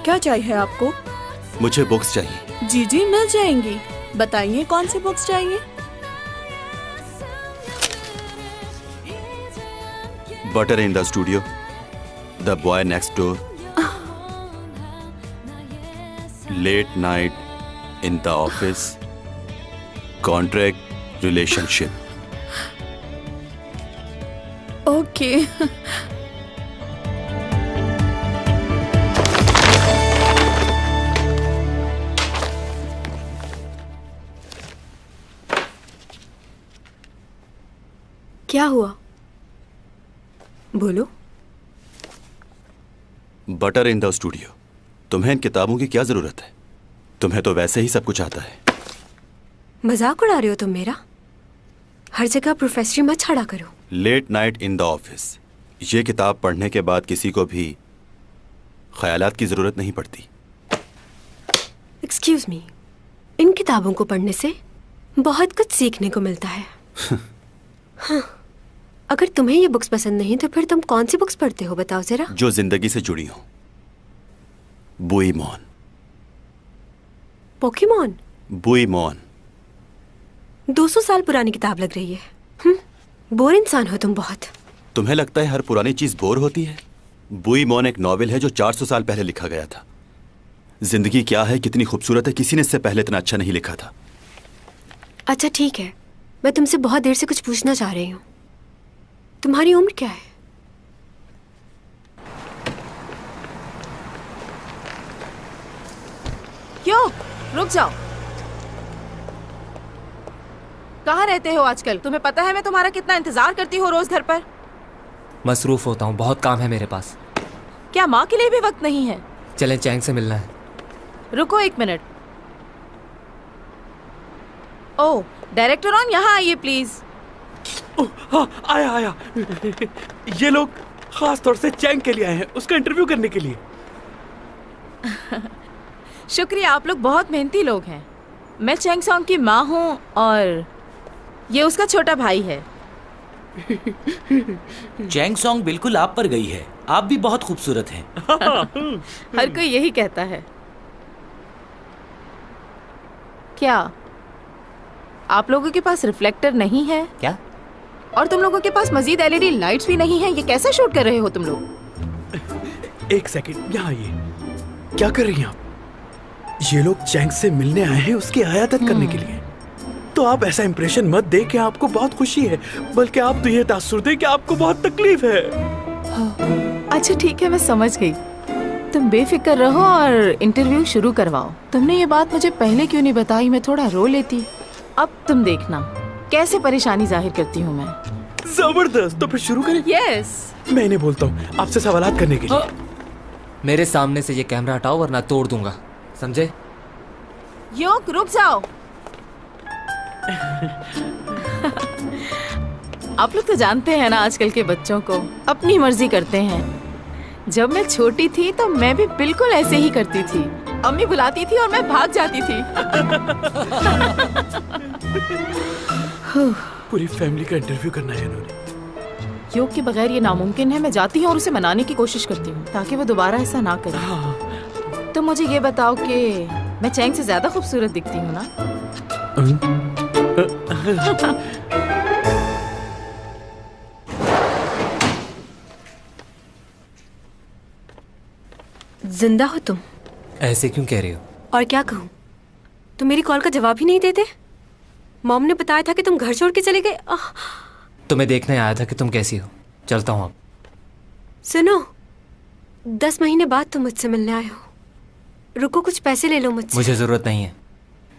H: क्या चाहिए आपको?
A: मुझे बुक्स चाहिए।
H: जी जी मिल जाएंगी। बताइए कौन सी बुक्स चाहिए?
A: Butter in the studio, the boy next door, late night in the office, contract relationship.
H: Okay. क्या हुआ? बोलो।
A: Butter in the studio. तुम्हें इन किताबों की क्या जरूरत है? तुम्हें तो वैसे ही सब कुछ आता है।
B: मजाक उड़ा रहे हो तुम मेरा? हर जगह प्रोफेसरी मत छड़ा करो।
A: Late night in the office, ये किताब पढ़ने के बाद किसी को भी ख्यालात की जरूरत नहीं पड़ती।
B: एक्सक्यूज मी, इन किताबों को पढ़ने से बहुत कुछ सीखने को मिलता है। हाँ, अगर तुम्हें ये बुक्स पसंद नहीं तो फिर तुम कौन सी बुक्स पढ़ते हो, बताओ जरा।
A: जो जिंदगी से जुड़ी हो। बुईमॉन।
B: पोकेमॉन?
A: बुईमॉन।
B: 200 साल पुरानी किताब लग रही है। बोर इंसान हो तुम बहुत।
A: तुम्हें लगता है हर पुरानी चीज बोर होती है? बुईमॉन एक नॉवेल है जो 400 साल पहले लिखा गया था। जिंदगी क्या है, कितनी खूबसूरत है, किसी ने इससे पहले इतना अच्छा नहीं लिखा था।
B: अच्छा ठीक है, मैं तुमसे बहुत देर से कुछ पूछना चाह रही हूँ। तुम्हारी उम्र क्या है?
S: क्यों? रुक जाओ। कहाँ रहते हो आजकल? तुम्हें पता है मैं तुम्हारा कितना इंतजार करती हूँ रोज घर पर।
I: मसरूफ होता हूँ, बहुत काम है मेरे पास।
S: क्या माँ के लिए भी वक्त नहीं है?
I: चलें, चैंग से मिलना है।
S: रुको 1 मिनट। ओह, डायरेक्टर ऑन, यहाँ आइए प्लीज।
T: हाँ, आया। ये लोग खास तौर से चैंग के लिए आए हैं, उसका इंटरव्यू करने के लिए।
S: शुक्रिया, आप लोग बहुत मेहनती लोग हैं। मैं चैंग सॉन्ग की माँ हूँ और ये उसका छोटा भाई है।
R: चैंग सॉन्ग बिल्कुल आप पर गई है, आप भी बहुत खूबसूरत हैं।
S: हर कोई यही कहता है। क्या आप लोगों के पास रिफ्लेक्टर नहीं है?
I: क्या?
S: और तुम लोगों के पास मजीद एलईडी लाइट्स भी नहीं है? ये कैसे शूट कर रहे हो तुम लोग?
T: 1 सेकंड, यहाँ आइए। क्या कर रही हैं आप? ये लोग चैंग से मिलने आए हैं उसकी आयादत करने के लिए। तो आप ऐसा इंप्रेशन मत दे कि आपको बहुत खुशी है, बल्कि आप तो ये तासुर दे कि आपको बहुत तकलीफ है।
S: अच्छा ठीक है, मैं समझ गई। तुम बेफिक्र रहो और इंटरव्यू शुरू करवाओ। तुमने ये बात मुझे पहले क्यों नहीं बताई? मैं थोड़ा रो लेती। अब तुम देखना कैसे परेशानी जाहिर करती हूँ मैं।
T: जबरदस्त, तो फिर शुरू करें?
S: यस।
T: मैं इन्हें बोलता हूँ आपसे सवालात करने के लिए।
I: मेरे सामने से ये कैमरा हटाओ वरना तोड़ दूंगा, समझे?
S: योग, रुक जाओ। आप लोग तो जानते हैं ना आजकल के बच्चों को, अपनी मर्जी करते हैं। जब मैं छोटी थी तो मैं भी बिल्कुल ऐसे ही करती थी। अम्मी बुलाती थी और मैं भाग जाती थी।
T: पूरी फैमिली का इंटरव्यू करना है इन्होंने।
S: योग के बगैर ये नामुमकिन है। मैं जाती हूँ और उसे मनाने की कोशिश करती हूँ ताकि वो दोबारा ऐसा ना करे। तो मुझे ये बताओ कि मैं चैंग से ज्यादा खूबसूरत दिखती हूँ ना?
B: जिंदा हो तुम?
I: ऐसे क्यों कह रही हो?
B: और क्या कहूँ, तुम मेरी कॉल का जवाब ही नहीं देते। मॉम ने बताया था कि तुम घर छोड़ के चले गए।
I: तुम्हें देखने आया था कि तुम कैसी हो। चलता हूँ अब।
B: सुनो, 10 महीने बाद तुम मुझसे मिलने आए हो। रुको, कुछ पैसे ले लो मुझसे।
I: मुझे जरूरत नहीं है,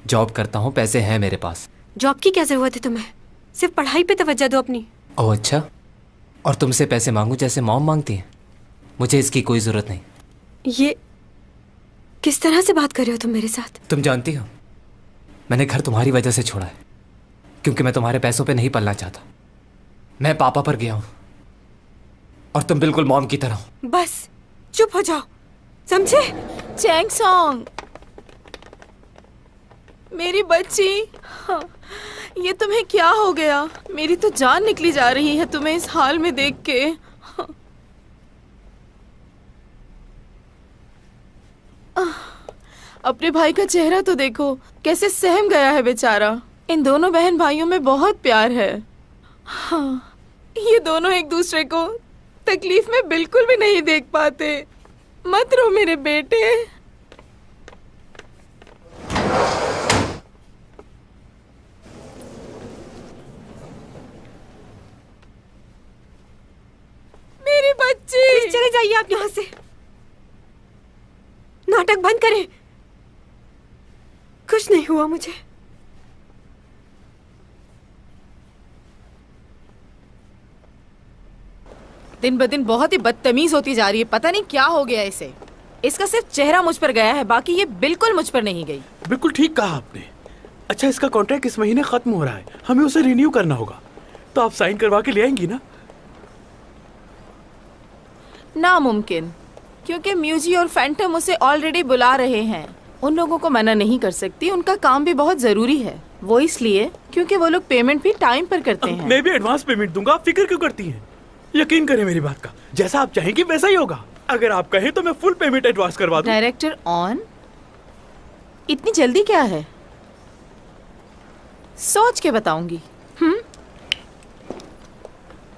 I: जॉब करता हूँ, पैसे हैं मेरे पास।
B: जॉब की क्या जरूरत है तुम्हें? सिर्फ पढ़ाई पे तवज्जो दो अपनी।
I: ओह अच्छा, और तुमसे पैसे मांगू जैसे मॉम मांगती है? मुझे इसकी कोई जरूरत नहीं।
B: ये किस तरह से बात कर रहे हो तुम मेरे साथ?
I: तुम जानती हो, मैंने घर तुम्हारी वजह से छोड़ा है, क्योंकि मैं तुम्हारे पैसों पे नहीं पलना चाहता। मैं पापा पर गया हूं और तुम बिल्कुल मॉम की तरह हो।
B: बस चुप हो जाओ, समझे?
S: चैंग सॉन्ग, मेरी बच्ची। हाँ, ये तुम्हें क्या हो गया? मेरी तो जान निकली जा रही है तुम्हें इस हाल में देख के। अपने भाई का चेहरा तो देखो, कैसे सहम गया है बेचारा। इन दोनों बहन भाइयों में बहुत प्यार है। हाँ, ये दोनों एक दूसरे को तकलीफ में बिल्कुल भी नहीं देख पाते। मत रो मेरे बेटे। मेरी बच्ची,
B: चले जाइए आप यहाँ से। नाटक बंद करें। कुछ नहीं हुआ मुझे।
S: दिन ब दिन बहुत ही बदतमीज होती जा रही है। पता नहीं क्या हो गया इसे। इसका सिर्फ चेहरा मुझ पर गया है, बाकी ये बिल्कुल मुझ पर नहीं गई।
T: बिल्कुल ठीक कहा आपने। अच्छा, इसका कॉन्ट्रैक्ट इस महीने खत्म हो रहा है, हमें उसे रिन्यू करना होगा, तो आप साइन करवा के ले आएंगी ना?
S: नामुमकिन, क्योंकि म्यूजी और फैंटम उसे ऑलरेडी बुला रहे हैं। उन लोगों को मना नहीं कर सकती, उनका काम भी बहुत जरूरी है। वो इसलिए क्योंकि वो लोग पेमेंट भी टाइम पर करते हैं।
T: मैं भी एडवांस पेमेंट दूंगा, आप फिक्र क्यों करती हैं? यकीन करें मेरी बात का, जैसा आप चाहेंगी वैसा ही होगा। अगर आप कहें तो मैं फुल पेमेंट एडवांस करवा दूं।
S: डायरेक्टर ऑन, इतनी जल्दी क्या है? सोच के बताऊंगी।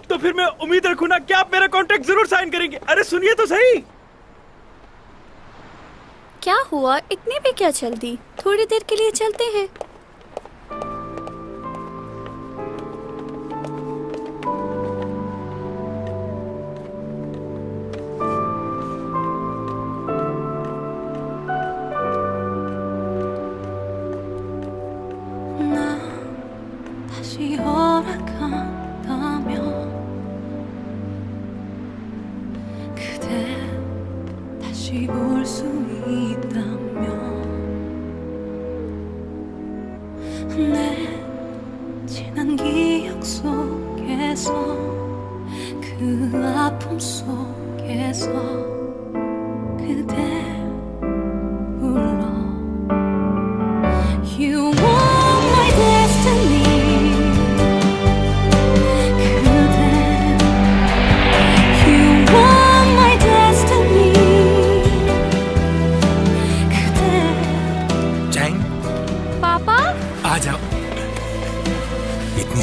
T: तो फिर मैं उम्मीद रखूं ना कि आप मेरा कॉन्ट्रैक्ट जरूर साइन करेंगे। अरे सुनिए तो सही।
C: क्या हुआ? इतनी भी क्या जल्दी? थोड़ी देर के लिए चलते हैं।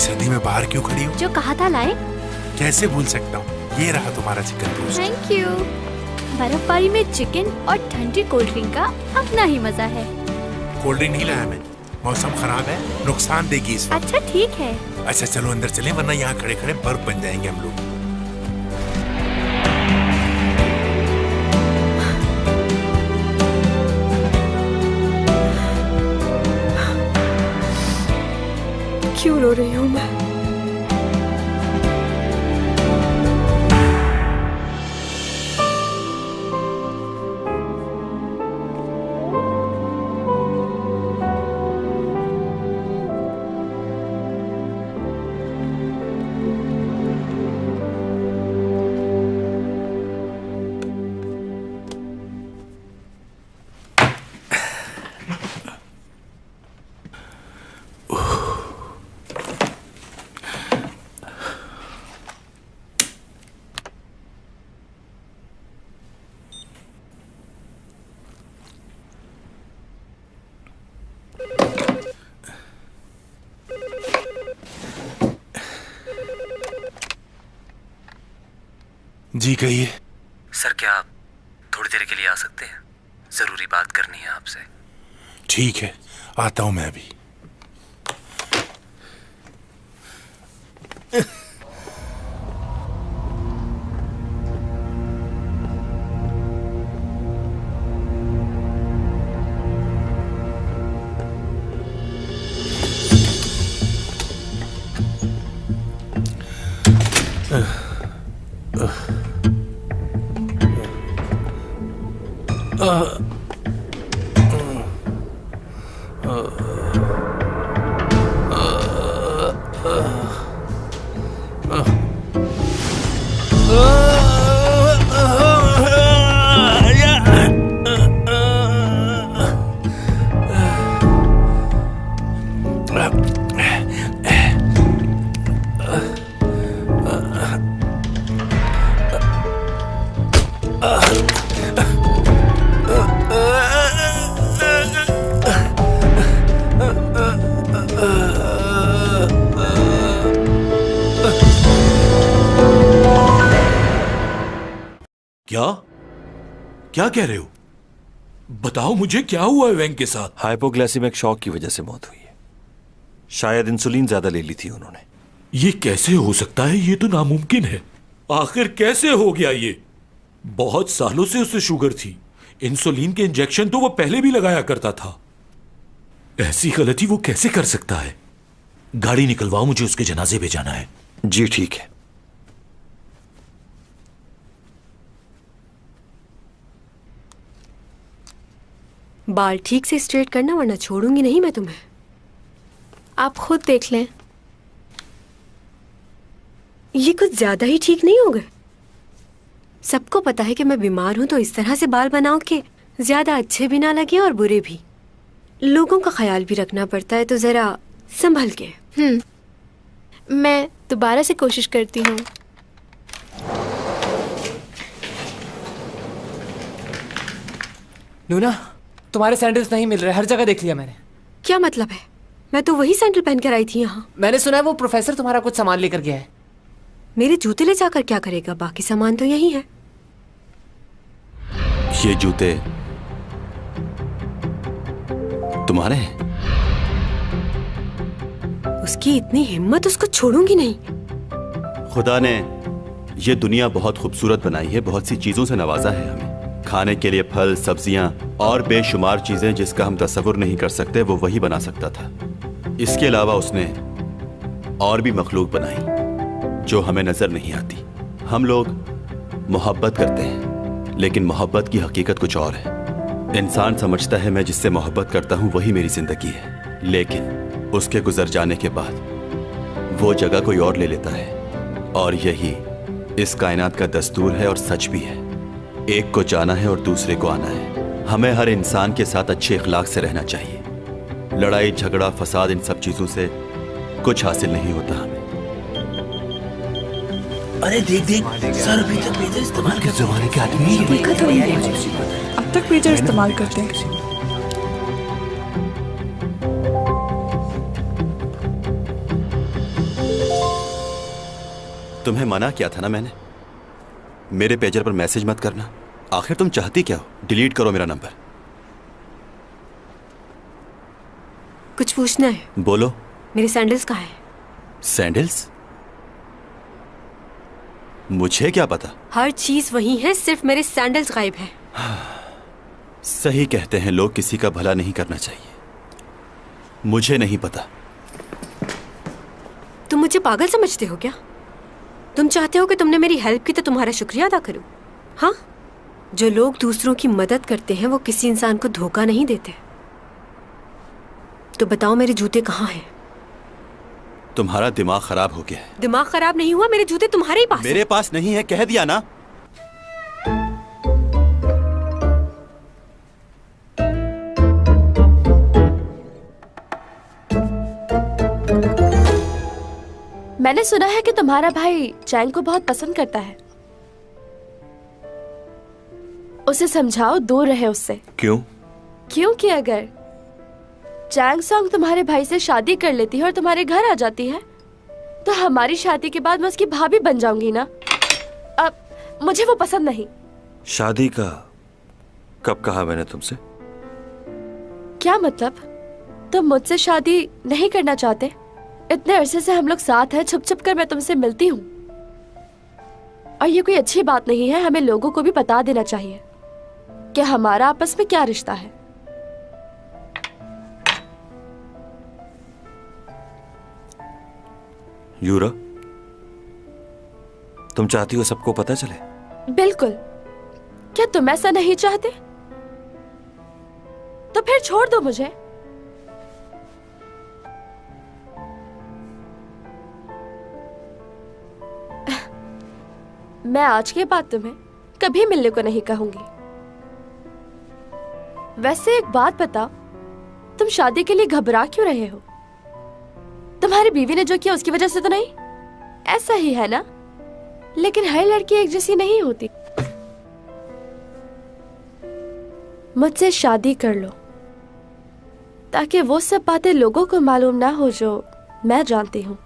M: सर्दी में बाहर क्यों खड़ी हो?
C: जो कहा था लाए।
M: कैसे भूल सकता हूँ, ये रहा तुम्हारा चिकन रोस्ट।
C: Thank you. बर्फबारी में चिकन और ठंडी कोल्ड ड्रिंक का अपना ही मजा है।
M: कोल्ड ड्रिंक नहीं लाया मैं, मौसम खराब है, नुकसान देगी इस वक्त।
C: अच्छा ठीक है।
M: अच्छा चलो अंदर चलें, वरना यहाँ खड़े खड़े बर्फ बन जाएंगे हम लोग।
B: क्यों रो रही हूँ मैं?
M: जी कहिए।
I: सर क्या आप थोड़ी देर के लिए आ सकते हैं? जरूरी बात करनी है आपसे।
M: ठीक है, आता हूं मैं अभी।
K: क्या कह रहे हो? बताओ मुझे, क्या हुआ है वेंग के साथ?
L: हाइपोग्लाइसेमिक शॉक की वजह से मौत हुई है। शायद इंसुलिन ज्यादा ले ली थी उन्होंने।
K: ये कैसे हो सकता है? ये तो नामुमकिन है। आखिर कैसे हो गया ये? बहुत सालों से उसे शुगर थी। इंसुलिन के इंजेक्शन तो वो पहले भी लगाया करता था। ऐसी गलती वो कैसे कर सकता है? गाड़ी निकलवाओ, मुझे उसके जनाजे पे जाना है।
L: जी ठीक है।
B: बाल ठीक से स्ट्रेट करना, वरना छोड़ूंगी नहीं मैं तुम्हें। आप खुद देख लें। ये कुछ ज्यादा ही ठीक नहीं हो गए? सबको पता है कि मैं बीमार हूं, तो इस तरह से बाल बनाओ कि ज्यादा अच्छे भी ना लगे और बुरे भी। लोगों का ख्याल भी रखना पड़ता है, तो जरा संभल के।
S: मैं दोबारा से कोशिश करती हूँ।
I: नूना, तुम्हारे सैंडल्स नहीं मिल रहे, हर जगह देख लिया मैंने।
B: क्या मतलब है? मैं तो वही सैंडल पहन कर आई थी यहाँ।
I: मैंने सुना है वो प्रोफेसर तुम्हारा कुछ सामान लेकर गया है।
B: मेरे जूते ले जाकर क्या करेगा? बाकी सामान तो यही है।
A: ये जूते तुम्हारे हैं?
B: उसकी इतनी हिम्मत, उसको छोड़ूंगी नहीं।
A: खुदा ने ये दुनिया बहुत खूबसूरत बनाई है, बहुत सी चीजों से नवाजा है हमें। खाने के लिए फल, सब्जियां और बेशुमार चीजें जिसका हम तस्वुर नहीं कर सकते, वो वही बना सकता था। इसके अलावा उसने और भी मखलूक बनाई जो हमें नजर नहीं आती। हम लोग मोहब्बत करते हैं, लेकिन मोहब्बत की हकीकत कुछ और है। इंसान समझता है मैं जिससे मोहब्बत करता हूं वही मेरी जिंदगी है, लेकिन उसके गुजर जाने के बाद वो जगह कोई और ले लेता है। और यही इस कायनात का दस्तूर है और सच भी है। एक को जाना है और दूसरे को आना है। हमें हर इंसान के साथ अच्छे इखलाक से रहना चाहिए। लड़ाई, झगड़ा, फसाद, इन सब चीजों से कुछ हासिल नहीं होता हमें।
R: अरे देख देख, सर अभी तक पेजर इस्तेमाल करते हैं।
T: जमाने के आदमी
H: देखा तो नहीं है। अब तक पेजर इस्तेमाल करते हैं।
A: तुम्हें मना किया था ना मैंने, मेरे पेजर पर मैसेज मत करना। आखिर तुम चाहती क्या हो? डिलीट करो मेरा नंबर।
B: कुछ पूछना है?
A: बोलो।
B: मेरे सैंडल्स कहाँ हैं?
A: सैंडल्स? मुझे क्या पता?
B: हर चीज वही है, सिर्फ मेरे सैंडल्स गायब हैं।
A: सही कहते हैं लोग, किसी का भला नहीं करना चाहिए। मुझे नहीं पता।
B: तुम मुझे पागल समझते हो क्या? तुम चाहते हो कि तुमने मेरी हेल्प की तो तुम्हारा शुक्रिया अदा करूं? हाँ, जो लोग दूसरों की मदद करते हैं वो किसी इंसान को धोखा नहीं देते। तो बताओ मेरे जूते कहाँ हैं?
A: तुम्हारा दिमाग खराब हो गया है।
B: दिमाग खराब नहीं हुआ, मेरे जूते तुम्हारे ही पास।
A: मेरे पास नहीं है, कह दिया ना।
P: मैंने सुना है कि तुम्हारा भाई चैंग को बहुत पसंद करता है। उसे समझाओ, दूर रहे उससे।
L: क्यों?
P: क्योंकि अगर चैंग सॉन्ग तुम्हारे भाई से शादी कर लेती है और तुम्हारे घर आ जाती है तो हमारी शादी के बाद मैं उसकी भाभी बन जाऊंगी ना। अब मुझे वो पसंद नहीं।
L: शादी का कब कहा मैंने तुमसे?
P: क्या मतलब? तुम मुझसे शादी नहीं करना चाहते? इतने अरसे से हम लोग साथ हैं, छुप छुप कर मैं तुमसे मिलती हूँ। और ये कोई अच्छी बात नहीं है, हमें लोगों को भी बता देना चाहिए कि हमारा आपस में क्या रिश्ता है।
L: यूरा, तुम चाहती हो सबको पता चले?
P: बिल्कुल। क्या तुम ऐसा नहीं चाहते? तो फिर छोड़ दो मुझे। मैं आज के बाद तुम्हें कभी मिलने को नहीं कहूंगी। वैसे एक बात बताओ, तुम शादी के लिए घबरा क्यों रहे हो? तुम्हारी बीवी ने जो किया उसकी वजह से तो नहीं? ऐसा ही है ना? लेकिन हर लड़की एक जैसी नहीं होती। मुझसे शादी कर लो ताकि वो सब बातें लोगों को मालूम ना हो जो मैं जानती हूँ।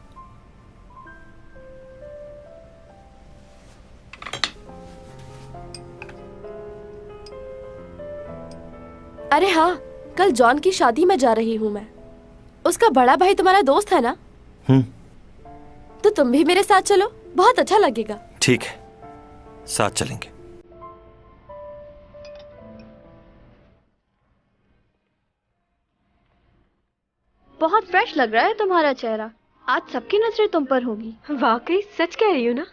P: अरे हाँ, कल जॉन की शादी में जा रही हूँ मैं। उसका बड़ा भाई तुम्हारा दोस्त है ना? तो तुम भी मेरे साथ चलो, बहुत अच्छा लगेगा।
L: ठीक है, साथ चलेंगे।
C: बहुत फ्रेश लग रहा है तुम्हारा चेहरा। आज सबकी नजरें तुम पर होगी।
B: वाकई सच कह रही हो ना?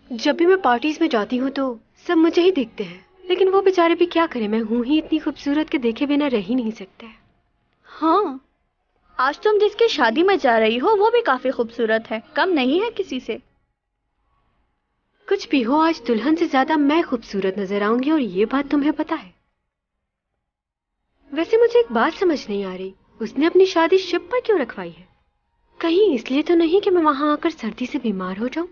B: जब भी मैं पार्टीज में जाती हूँ तो सब मुझे ही देखते हैं, लेकिन वो बेचारे भी क्या करें, मैं हूँ ही इतनी खूबसूरत के देखे बिना रह ही नहीं सकते।
C: हाँ, आज तुम जिसकी शादी में जा रही हो वो भी काफी खूबसूरत है, कम नहीं है किसी से।
B: कुछ भी हो, आज दुल्हन से ज्यादा मैं खूबसूरत नजर आऊंगी और ये बात तुम्हें पता है। वैसे मुझे एक बात समझ नहीं आ रही, उसने अपनी शादी शिप पर क्यों रखवाई है? कहीं इसलिए तो नहीं कि मैं वहां आकर सर्दी से बीमार हो जाऊं?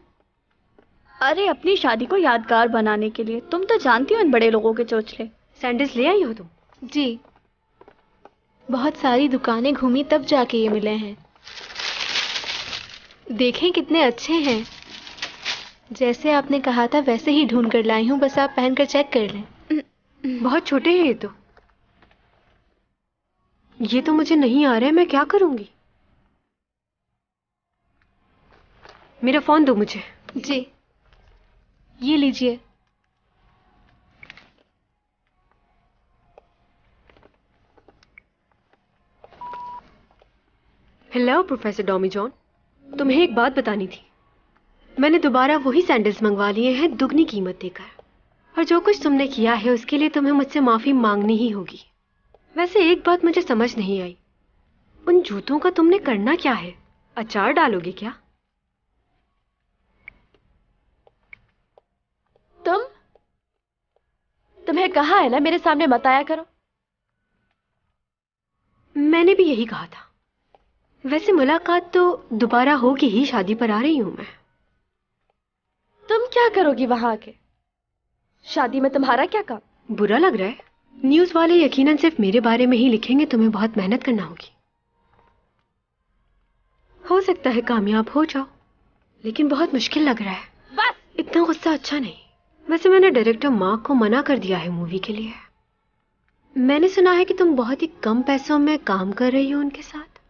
C: अरे अपनी शादी को यादगार बनाने के लिए। तुम तो जानती हो इन बड़े लोगों के चोचले।
B: सैंडल्स ले आई हो तुम?
U: जी, बहुत सारी दुकानें घूमी तब जाके ये मिले हैं। देखें कितने अच्छे हैं, जैसे आपने कहा था वैसे ही ढूंढ कर लाई हूँ, बस आप पहनकर चेक कर लें।
B: बहुत छोटे हैं ये तो मुझे नहीं आ रहा है, मैं क्या करूंगी? मेरा फोन दो मुझे।
U: जी, ये लीजिए।
B: हेलो प्रोफेसर डॉमी जॉन, तुम्हें एक बात बतानी थी। मैंने दोबारा वही सैंडल्स मंगवा लिए हैं दुगनी कीमत देकर, और जो कुछ तुमने किया है उसके लिए तुम्हें मुझसे माफी मांगनी ही होगी। वैसे एक बात मुझे समझ नहीं आई, उन जूतों का तुमने करना क्या है? अचार डालोगे क्या?
P: तुम्हें कहा है ना मेरे सामने मत आया करो।
B: मैंने भी यही कहा था। वैसे मुलाकात तो दोबारा होगी ही, शादी पर आ रही हूं मैं।
P: तुम क्या करोगी वहां आके? शादी में तुम्हारा क्या काम?
B: बुरा लग रहा है? न्यूज वाले यकीनन सिर्फ मेरे बारे में ही लिखेंगे, तुम्हें बहुत मेहनत करना होगी। हो सकता है कामयाब हो जाओ, लेकिन बहुत मुश्किल लग रहा है। बस इतना गुस्सा अच्छा नहीं। वैसे मैंने डायरेक्टर मार्क को मना कर दिया है मूवी के लिए। मैंने सुना है कि तुम बहुत ही कम पैसों में काम कर रही हो उनके साथ।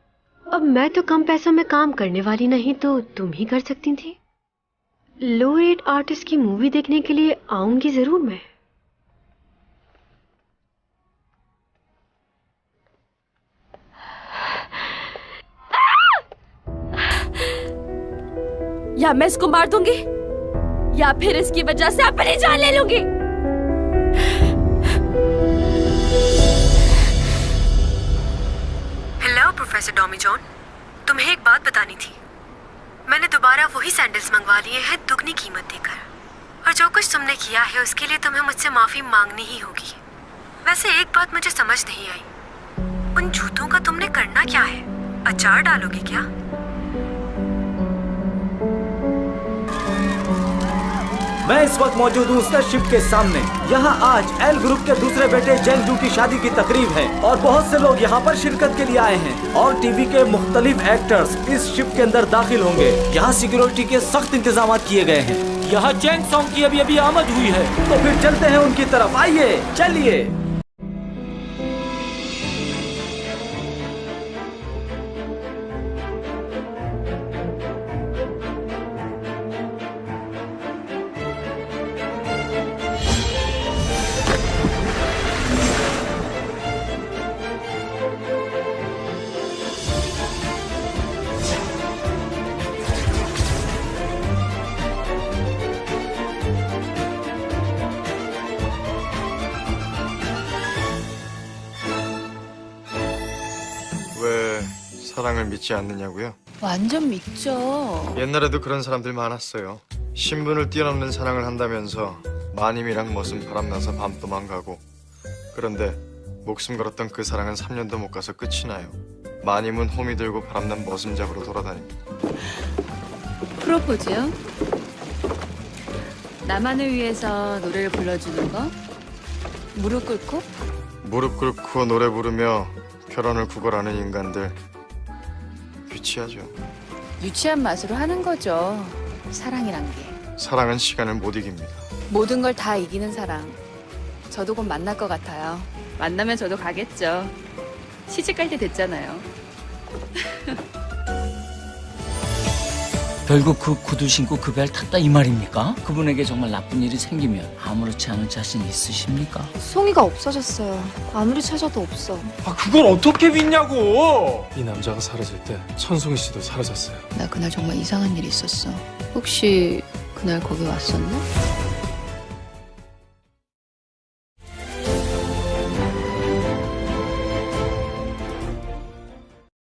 B: अब मैं तो कम पैसों में काम करने वाली नहीं, तो तुम ही कर सकती थी। लो रेट आर्टिस्ट की मूवी देखने के लिए आऊंगी जरूर मैं।
P: या मैं इसको मार दूंगी या फिर इसकी वजह से अपनी जान ले लूंगी।
B: हेलो प्रोफेसर टॉमी जॉन, तुम्हें एक बात बतानी थी। मैंने दोबारा वही सैंडल्स मंगवा लिए हैं दुगनी कीमत देकर, और जो कुछ तुमने किया है उसके लिए तुम्हें मुझसे माफी मांगनी ही होगी। वैसे एक बात मुझे समझ नहीं आई, उन जूतों का तुमने करना क्या है? अचार डालोगे क्या?
R: मैं इस वक्त मौजूद हूँ उसका शिप के सामने। यहाँ आज एल ग्रुप के दूसरे बेटे जेंग जू की शादी की तकरीब है और बहुत से लोग यहाँ पर शिरकत के लिए आए हैं और टीवी के मुख्तलिफ एक्टर्स इस शिप के अंदर दाखिल होंगे। यहाँ सिक्योरिटी के सख्त इंतजाम किए गए हैं।
K: यहाँ चैंग सॉन्ग की अभी अभी आमद हुई है।
R: तो फिर चलते हैं उनकी तरफ, आइए चलिए।
E: 왜 사랑을 믿지 않느냐고요?
S: 완전 믿죠.
E: 옛날에도 그런 사람들 많았어요. 신분을 뛰어넘는 사랑을 한다면서 마님이랑 멋은 바람나서 밤도만 가고, 그런데 목숨 걸었던 그 사랑은 3년도 못 가서 끝이 나요. 마님은 호미 들고 바람난 머슴 잡으러 돌아다닙니다.
S: 프로포즈요? 나만을 위해서 노래를 불러주는 거? 무릎 꿇고?
E: 무릎 꿇고 노래 부르며 결혼을 구걸하는 인간들 유치하죠.
S: 유치한 맛으로 하는 거죠. 사랑이란 게.
E: 사랑은 시간을 못 이깁니다.
S: 모든 걸 다 이기는 사랑. 저도 곧 만날 것 같아요. 만나면 저도 가겠죠. 시집 갈 때 됐잖아요.
V: 결국 그 구두 신고 그 배를 탔다 이 말입니까? 그분에게 정말 나쁜 일이 생기면 아무렇지 않은 자신 있으십니까?
C: 송이가 없어졌어요. 아무리 찾아도 없어.
J: 그걸 어떻게 믿냐고! 이 남자가 사라질 때 천송이 씨도 사라졌어요.
S: 나 그날 정말 이상한 일이 있었어. 혹시 그날 거기 왔었나?